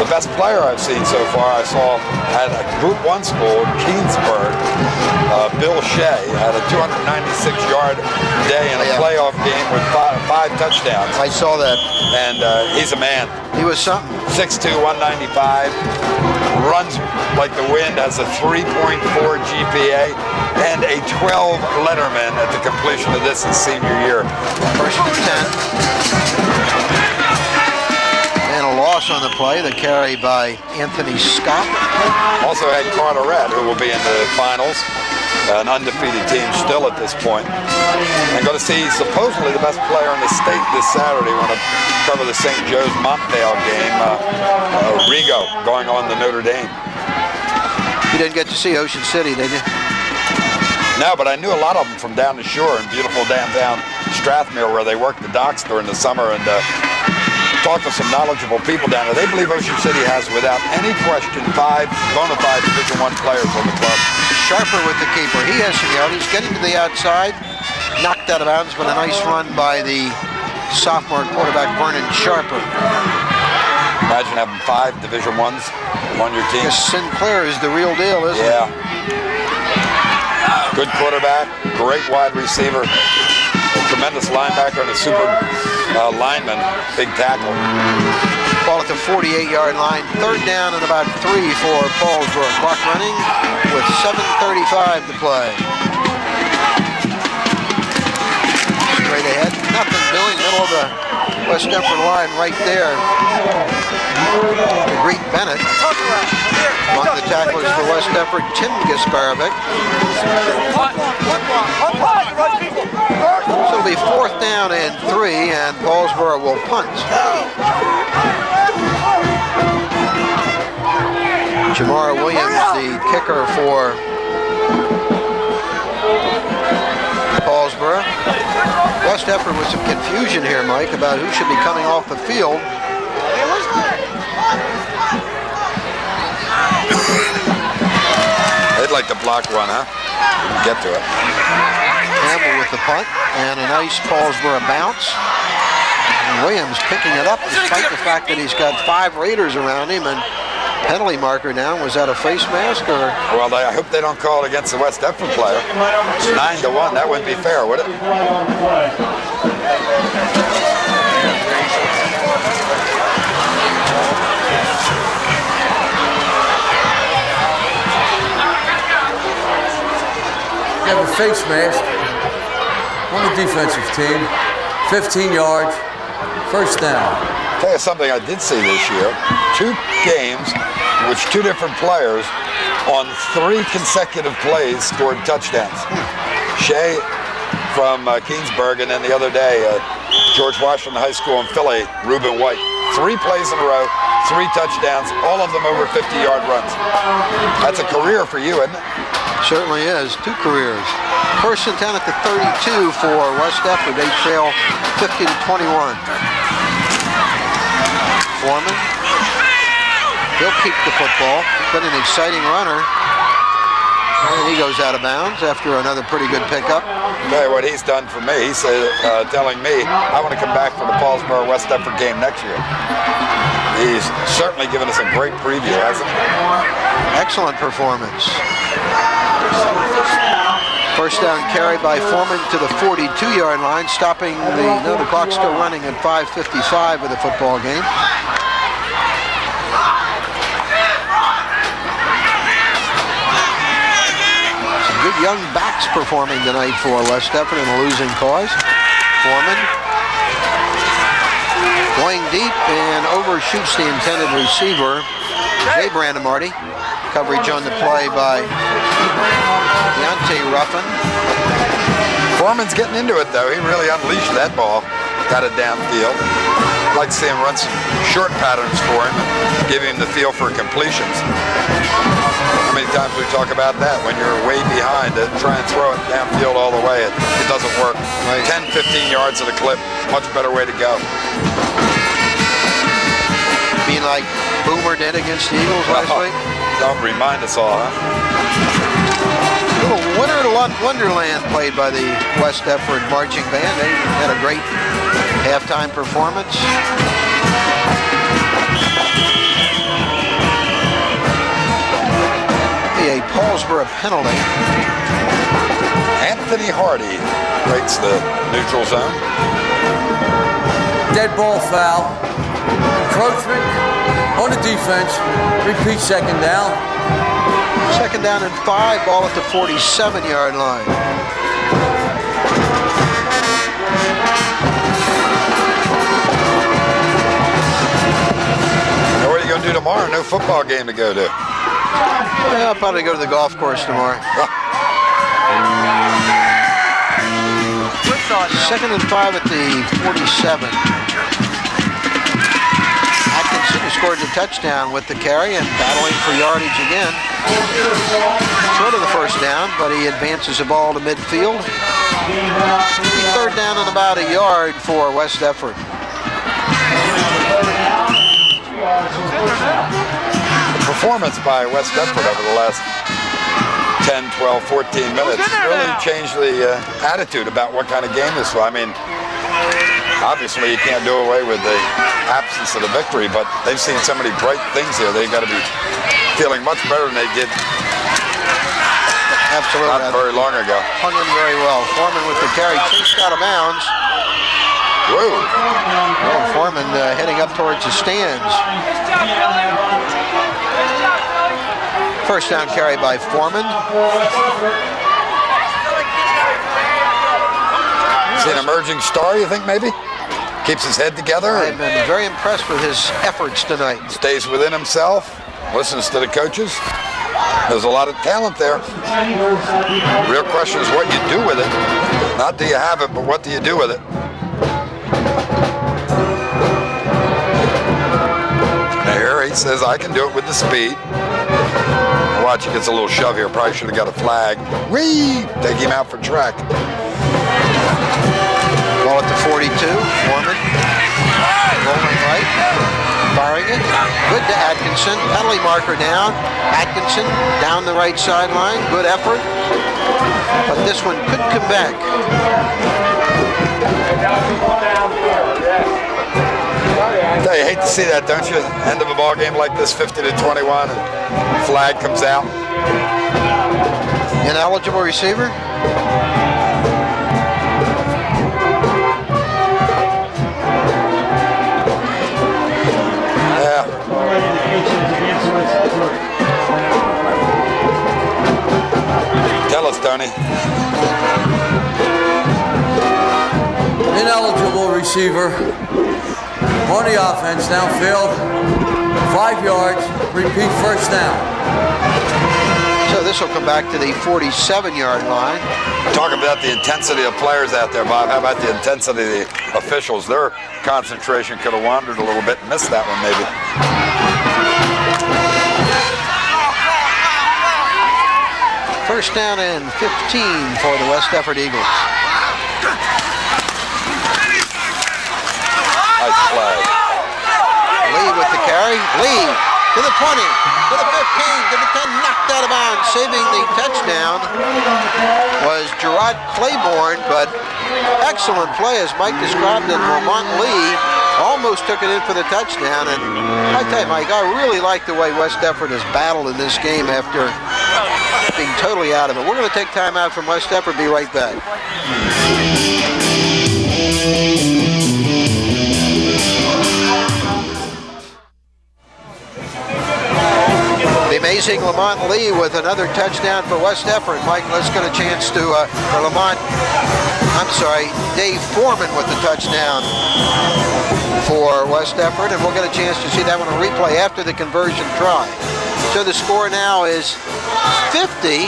The best player I've seen so far, I saw at a Group 1 school in Keensburg, Bill Shea, had a 296-yard day in a playoff game with five touchdowns. I saw that. And he's a man. He was something. 6'2", 195, runs like the wind, has a 3.4 GPA, and a 12 letterman at the completion of this his senior year. First and 10. And a loss on the play, the carry by Anthony Scott. Also had Carteret, who will be in the finals, an undefeated team still at this point. I'm going to see supposedly the best player in the state this Saturday when I cover the St. Joe's Montdale game, Rigo, going on to Notre Dame. You didn't get to see Ocean City, did you? No, but I knew a lot of them from down the shore in beautiful downtown Strathmere, where they worked the docks during the summer, and talked to some knowledgeable people down there. They believe Ocean City has, without any question, 5 bona fide Division I players on the club. Sharper with the keeper. He has some yardage. Getting to the outside. Knocked out of bounds, but a nice run by the sophomore quarterback, Vernon Sharper. Imagine having 5 Division I's on your team. Sinclair is the real deal, isn't it? Yeah. Good quarterback, great wide receiver, a tremendous linebacker, and a super lineman, big tackle. Ball at the 48-yard line. Third down and about 3 for Paulsboro. Clock running with 7:35 to play. Straight ahead, nothing doing. Middle of the West Deptford line right there. Greet Bennett. Among the tacklers for West Deptford, Tim Gasparovic. So it'll be 4th down and 3, and Paulsboro will punt. Jamar Williams, the kicker for Paulsboro. West Deptford with some confusion here, Mike, about who should be coming off the field. They'd like to block one, huh? Didn't get to it. Campbell with the punt, and a nice Paulsboro bounce. And Williams picking it up despite the fact that he's got 5 Raiders around him, and penalty marker now. Was that a face mask or? Well, I hope they don't call it against the West Deptford player. 9-1, that wouldn't be fair, would it? You have a face mask on the defensive team. 15 yards, first down. Tell you something I did see this year. 2 games in which 2 different players on 3 consecutive plays scored touchdowns. Shea from Keensburg, and then the other day, George Washington High School in Philly, Reuben White. 3 plays in a row, 3 touchdowns, all of them over 50-yard runs. That's a career for you, isn't it? Certainly is. 2 careers. First and 10 at the 32 for West Deptford. They trail 50-21. Foreman. He'll keep the football. Been an exciting runner. And he goes out of bounds after another pretty good pickup. Tell you what he's done for me. He's telling me I want to come back for the Paulsboro West Deptford game next year. He's certainly given us a great preview, hasn't he? Excellent performance. First down carry by Foreman to the 42-yard line, stopping the clock still running at 5:55 of the football game. Some good young backs performing tonight for West Deptford in a losing cause. Foreman going deep and overshoots the intended receiver, Jay Brandemarty. Coverage on the play by Deontay Ruffin. Foreman's getting into it, though. He really unleashed that ball. Got it downfield. I'd like to see him run some short patterns for him and give him the feel for completions. How many times we talk about that? When you're way behind, try and throw it downfield all the way. It doesn't work. Right. 10, 15 yards at a clip. Much better way to go. Being like Boomer did against the Eagles last week? Don't remind us all, huh? Little Winter Wonderland played by the West Deptford marching band. They had a great halftime performance. A Paulsboro penalty. Anthony Hardy breaks the neutral zone. Dead ball foul. Encroachment on the defense. Repeat second down. Second down and 5, ball at the 47-yard line. Now what are you going to do tomorrow? No football game to go to. Yeah, I'll probably go to the golf course tomorrow. Second and 5 at the 47. Atkinson scored the touchdown with the carry and battling for yardage again. Short of the first down, but he advances the ball to midfield. Third down and about a yard for West Deptford. The performance by West Deptford over the last 10, 12, 14 minutes really changed the attitude about what kind of game this was. I mean, obviously you can't do away with the absence of the victory, but they've seen so many bright things here. They've got to be feeling much better than they did Absolutely. not very long ago. Hung in very well. Foreman with the carry, chased out of bounds. Whoa. Oh, Foreman heading up towards the stands. First down carry by Foreman. Is he an emerging star, you think, maybe? Keeps his head together? I've been very impressed with his efforts tonight. Stays within himself, listens to the coaches. There's a lot of talent there. Real question is what you do with it. Not do you have it, but what do you do with it? here. He says, I can do it with the speed. Watch, he gets a little shove here. Probably should have got a flag. Whee! Take him out for track. Ball at the 42. Foreman. Rolling right. Firing it. Good to Atkinson. Penalty marker down. Atkinson down the right sideline. Good effort. But this one could come back. You hate to see that, don't you? End of a ball game like this, 50-21, and flag comes out. Ineligible receiver. Yeah. Tell us, Tony. Ineligible receiver on the offense, downfield, 5 yards, repeat first down. So this will come back to the 47-yard line. Talk about the intensity of players out there, Bob. How about the intensity of the officials? Their concentration could have wandered a little bit and missed that one, maybe. First down and 15 for the West Deptford Eagles. Nice flag. Lee with the carry. Lee to the 20, to the 15, to the 10, knocked out of bounds. Saving the touchdown was Gerard Claiborne, but excellent play as Mike described it. Lamont Lee almost took it in for the touchdown. And I tell you, Mike, I really like the way West Deptford has battled in this game after being totally out of it. We're going to take time out from West Deptford. Be right back. The amazing Lamont Lee with another touchdown for West Deptford. Mike, let's get a chance to, Dave Foreman with the touchdown for West Deptford, and we'll get a chance to see that one on replay after the conversion try. So the score now is 50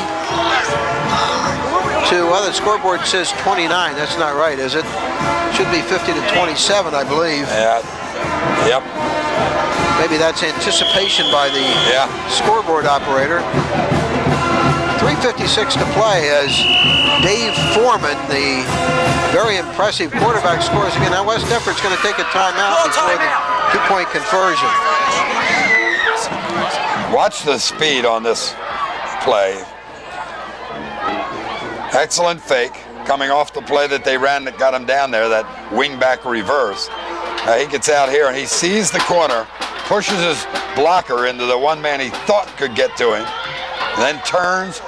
to, well, the scoreboard says 29. That's not right, is it? Should be 50-27, I believe. Yeah. Yep. Maybe that's anticipation by the scoreboard operator. 3:56 to play as Dave Foreman, the very impressive quarterback, scores again. Now West Deptford's going to take a timeout before the two-point conversion. Watch the speed on this play. Excellent fake. Coming off the play that they ran that got him down there, that wing-back reverse. He gets out here and he sees the corner, pushes his blocker into the one man he thought could get to him, then turns,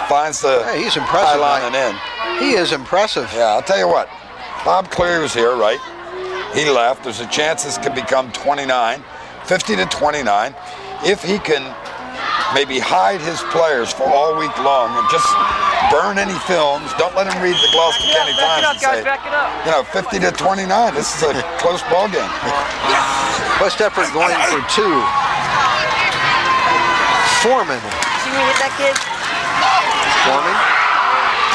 finds the he's impressive, line and in. He is impressive. Yeah, I'll tell you what. Bob Cleary was here, right? He left. There's a chance this could become 29, 50-29. If he can maybe hide his players for all week long and just burn any films, don't let him read the Gloucester County Times and say, 50-29, this is a close ball game. West Deptford going for two. Foreman. You gonna hit that kid? Foreman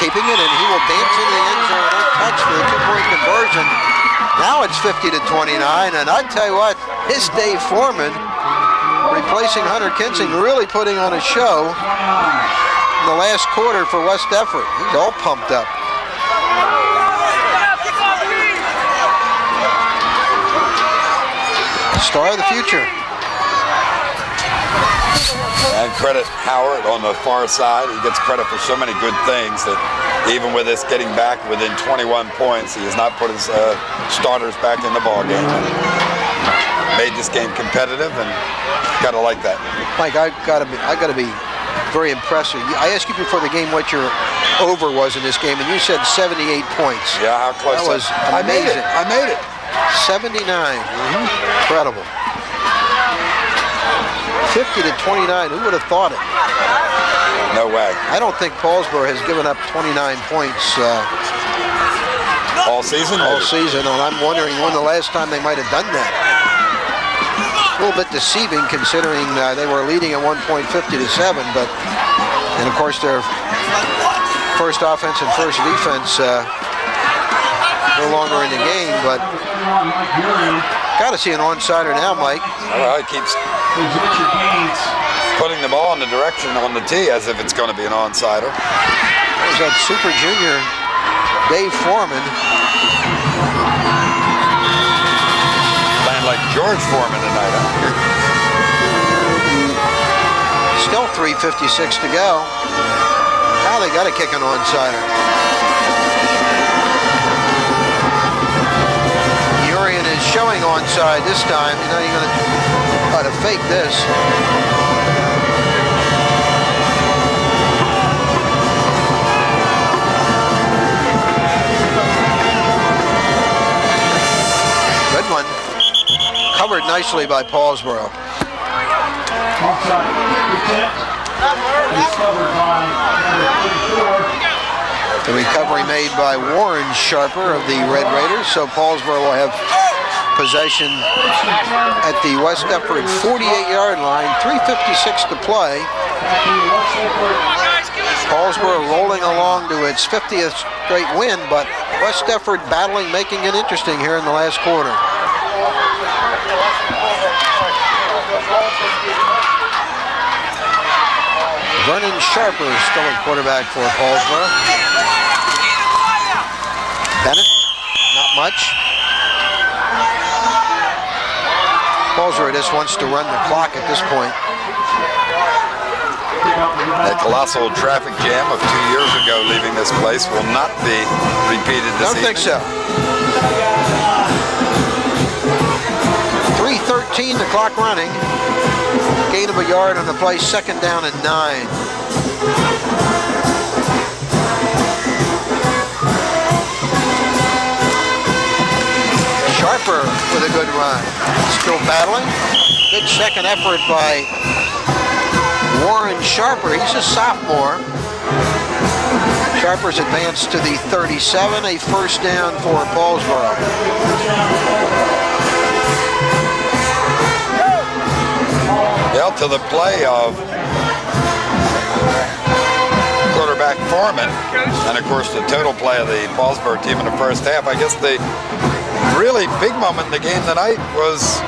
keeping it, and he will dance into the end zone untouched for the two-point conversion. Now it's 50-29, and I tell you what, this Dave Foreman, replacing Hunter Kinsing, really putting on a show in the last quarter for West Deptford. He's all pumped up. Star of the future. And credit Howard on the far side. He gets credit for so many good things that even with this getting back within 21 points, he has not put his starters back in the ball game. Made this game competitive, and gotta like that. Mike, I gotta be very impressed. I asked you before the game what your over was in this game, and you said 78 points. Yeah, how close? That was amazing. I made it. 79. Incredible. 50-29. Who would have thought it? No way. I don't think Paulsboro has given up 29 points all season. All season, and I'm wondering when the last time they might have done that. A little bit deceiving considering they were leading at one point 50-7, but and of course their first offense and first defense no longer in the game, but got to see an onside now, Mike. Well, he keeps Putting the ball in the direction on the tee as if it's going to be an onside. There's that super junior Dave Foreman. Playing like George Foreman tonight, huh? Still 3:56 to go. Now they got to kick an onside. Urian is showing onside this time. You know, you're going to try to fake this. Good one. Covered nicely by Paulsboro. The recovery made by Warren Sharper of the Red Raiders, so Paulsboro will have possession at the West Deptford 48-yard line, 3:56 to play. Paulsboro rolling along to its 50th straight win, but West Deptford battling, making it interesting here in the last quarter. Vernon Sharper is still at quarterback for Paulsboro. Bennett, not much. Paulsboro just wants to run the clock at this point. That colossal traffic jam of 2 years ago leaving this place will not be repeated this evening. Don't think so. 3:13, the clock running. Gain of a yard on the play, 2nd down and 9. Sharper with a good run. Still battling. Good second effort by Warren Sharper. He's a sophomore. Sharper's advanced to the 37, a 1st down for Paulsboro. Well, to the play of quarterback Foreman, and of course the total play of the Paulsboro team in the first half. I guess the really big moment in the game tonight was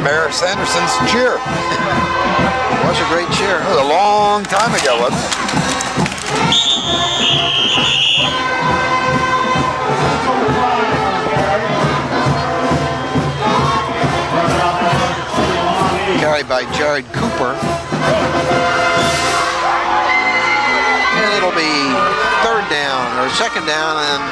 Mayor Sanderson's cheer. It was a great cheer. It was a long time ago, wasn't it? Carried by Jared Cooper. And it'll be 3rd down, or 2nd down, and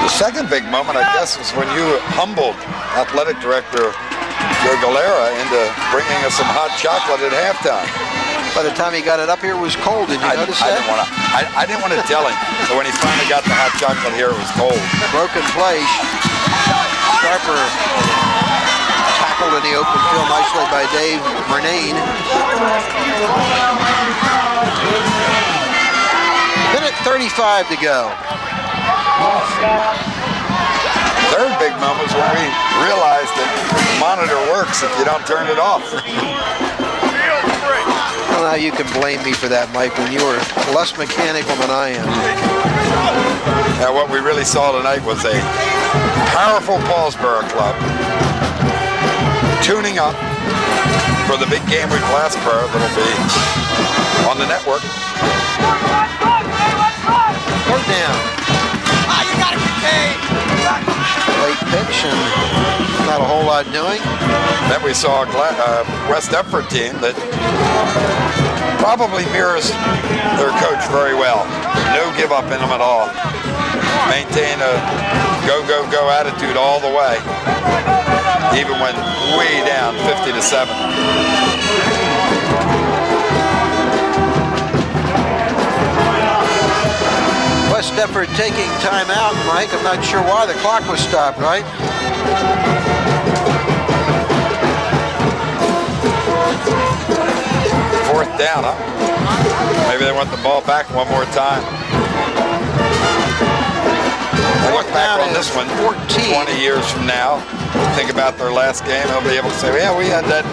the second big moment, I guess, was when you humbled athletic director Joe Galera into bringing us some hot chocolate at halftime. by the time he got it up here, it was cold. Did you notice that? I didn't want to tell him, but when he finally got the hot chocolate here, it was cold. Broken play. Sharper tackled in the open field nicely by Dave Murnane. Minute 35 to go. Third big moment was when we realized that the monitor works if you don't turn it off. Well, now you can blame me for that, Mike, when you were less mechanical than I am. Now, what we really saw tonight was a powerful Paulsboro club tuning up for the big game with Glassboro that'll be on the network. Third down. You got it, Kay. Late pitch and not a whole lot doing. Then we saw a West Deptford team that probably mirrors their coach very well. No give up in them at all. Maintain a go, go, go attitude all the way, even when way down 50-7. West Deptford taking time out, Mike. I'm not sure why the clock was stopped, right? Fourth down, huh? Maybe they want the ball back one more time. They look back on this one 20 years from now. Think about their last game. They'll be able to say, yeah, we had that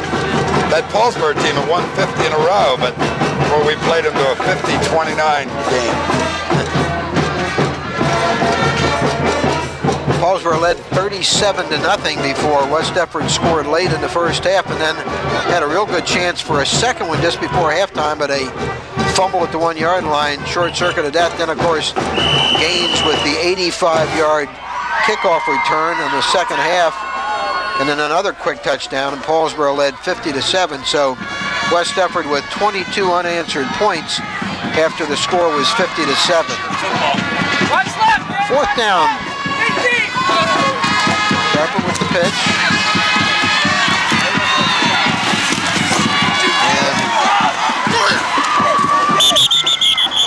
Paulsboro team that won 50 in a row, but before we played them to a 50-29 game. Paulsboro led 37-0 before West Deptford scored late in the first half, and then had a real good chance for a second one just before halftime, but a fumble at the 1-yard line short-circuited that. Then, of course, Gaines with the 85-yard kickoff return in the second half, and then another quick touchdown, and Paulsboro led 50-7. So West Deptford with 22 unanswered points after the score was 50-7. Fourth down. Sharper with the pitch. And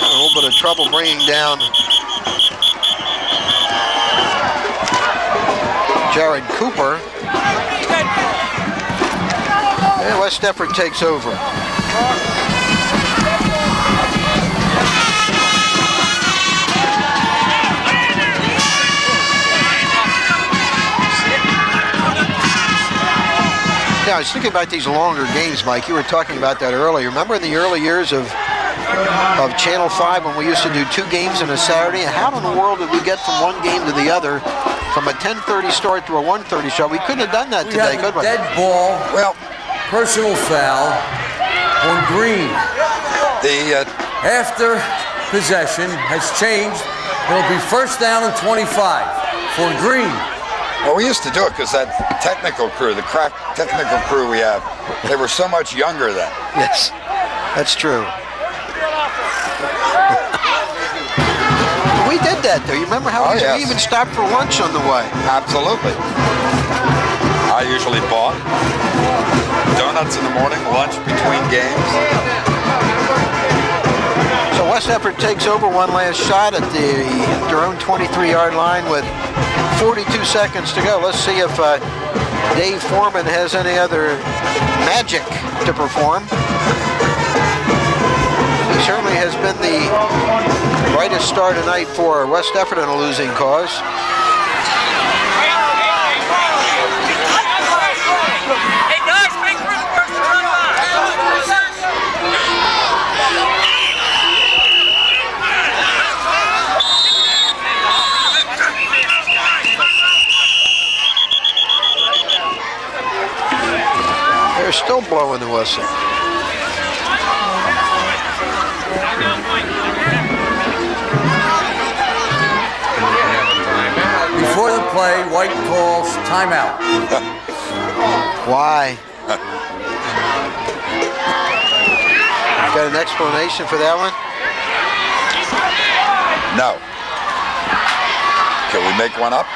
a little bit of trouble bringing down Jared Cooper. And West Deptford takes over. Yeah, I was thinking about these longer games, Mike. You were talking about that earlier. Remember in the early years of Channel 5 when we used to do 2 games on a Saturday? How in the world did we get from one game to the other, from a 10:30 start to a 1:30 show? We couldn't have done that today, could we? Dead ball. Well, personal foul on Green. The After possession has changed. It'll be first down and 25 for Green. Well, we used to do it because that technical crew, the crack technical crew we have, they were so much younger then. Yes, that's true. We did that, though. You remember how we even stopped for lunch on the way? Absolutely. I usually bought donuts in the morning, lunch between games. So West Deptford takes over, one last shot at their own 23-yard line with 42 seconds to go. Let's see if Dave Foreman has any other magic to perform. He certainly has been the brightest star tonight for West Deptford in a losing cause. Hey guys, make room for us to run on. They're still blowing the whistle. Before the play, White calls timeout. Why? Got an explanation for that one? No. Can we make one up?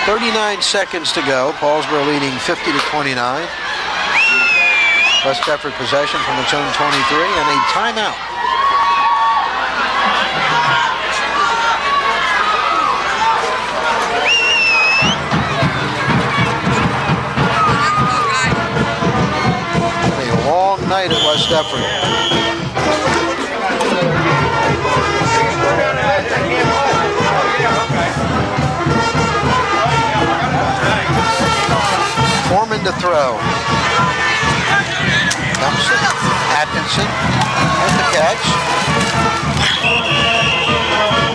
39 seconds to go. Paulsboro leading 50-29. West Deptford possession from its own 23 and a timeout. A long night at West Deptford. Foreman to throw. Thompson, Atkinson, and the catch.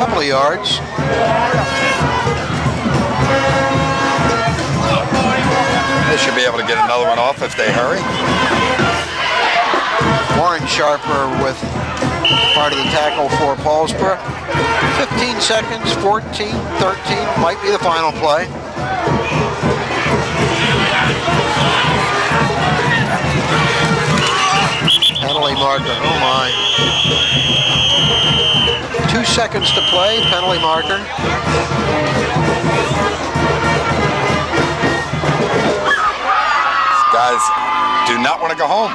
Couple of yards. They should be able to get another one off if they hurry. Warren Sharper with part of the tackle for Paulsboro. 15 seconds, 14, 13, might be the final play. Penalty marker, oh my. 2 seconds to play, penalty marker. Guys do not want to go home.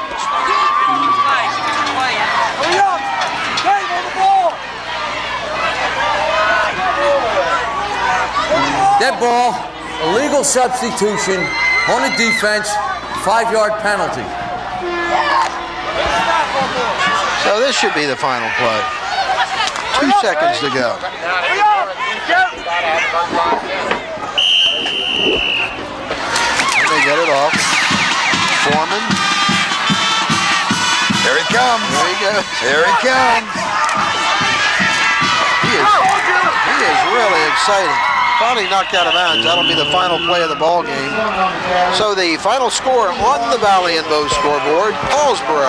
Dead ball, illegal substitution on the defense, 5-yard penalty. So this should be the final play. 2 seconds to go. And they get it off. Foreman. Here he comes. There he goes. Here he comes. He is really exciting. Finally knocked out of bounds. That'll be the final play of the ball game. So the final score on the Valley and Bow scoreboard, Paulsboro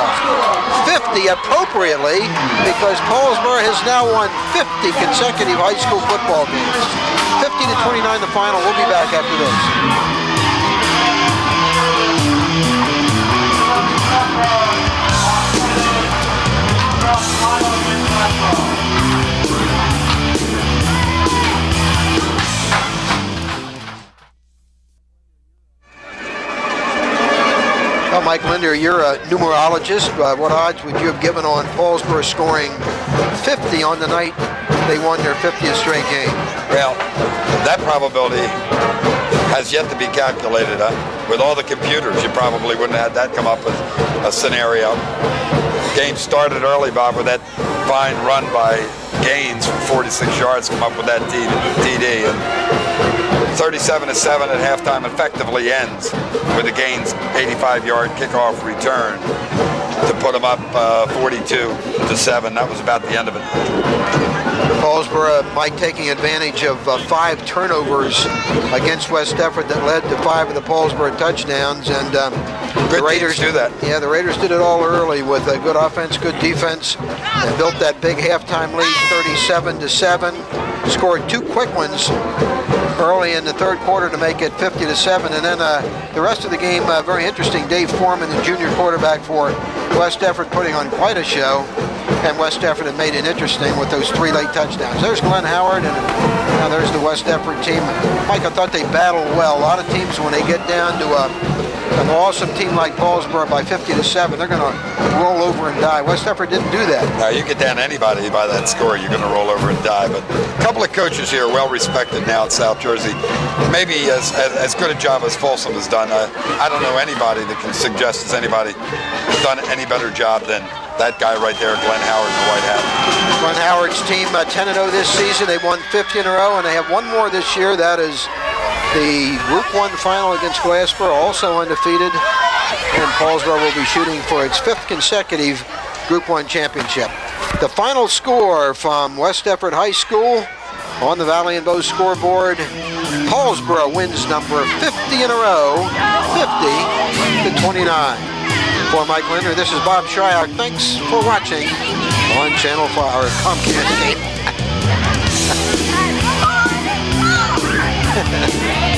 50 appropriately, because Paulsboro has now won 50 consecutive high school football games. 50-29 the final. We'll be back after this. Well, Mike Lindner, you're a numerologist. What odds would you have given on Paulsboro scoring 50 on the night they won their 50th straight game? Well, that probability has yet to be calculated. With all the computers, you probably wouldn't have had that come up with a scenario. The game started early, Bob, with that fine run by Gaines from 46 yards, come up with that TD. And 37-7 at halftime effectively ends with the Gaines 85-yard kickoff return to put them up 42-7. That was about the end of it. Paulsboro, Mike, taking advantage of 5 turnovers against West Deptford that led to 5 of the Paulsboro touchdowns, and the Raiders do that. Yeah, the Raiders did it all early with a good offense, good defense, and built that big halftime lead, 37-7. Scored 2 quick ones early in the third quarter to make it 50-7, and then the rest of the game very interesting. Dave Foreman, the junior quarterback for West Deptford, putting on quite a show, and West Deptford had made it interesting with those 3 late touchdowns. There's Glenn Howard, and now there's the West Deptford team. Mike, I thought they battled well. A lot of teams, when they get down to an awesome team like Paulsboro by 50-7, they're going to roll over and die. West Deptford didn't do that. Now, you get down to anybody by that score, you're going to roll over and die. But a couple of coaches here, well respected now in South Jersey. Maybe as good a job as Folsom has done. I don't know anybody that can suggest as anybody has done any better job than that guy right there, Glenn Howard in the white hat. Glenn Howard's team 10-0 this season. They won 50 in a row, and they have one more this year. That is the Group 1 final against Glassboro, also undefeated. And Paulsboro will be shooting for its 5th consecutive Group 1 championship. The final score from West Deptford High School on the Valley and Bow scoreboard, Paulsboro wins number 50 in a row, 50-29. For Mike Lindner, this is Bob Shryock. Thanks for watching on Channel 5, or Comcast 8.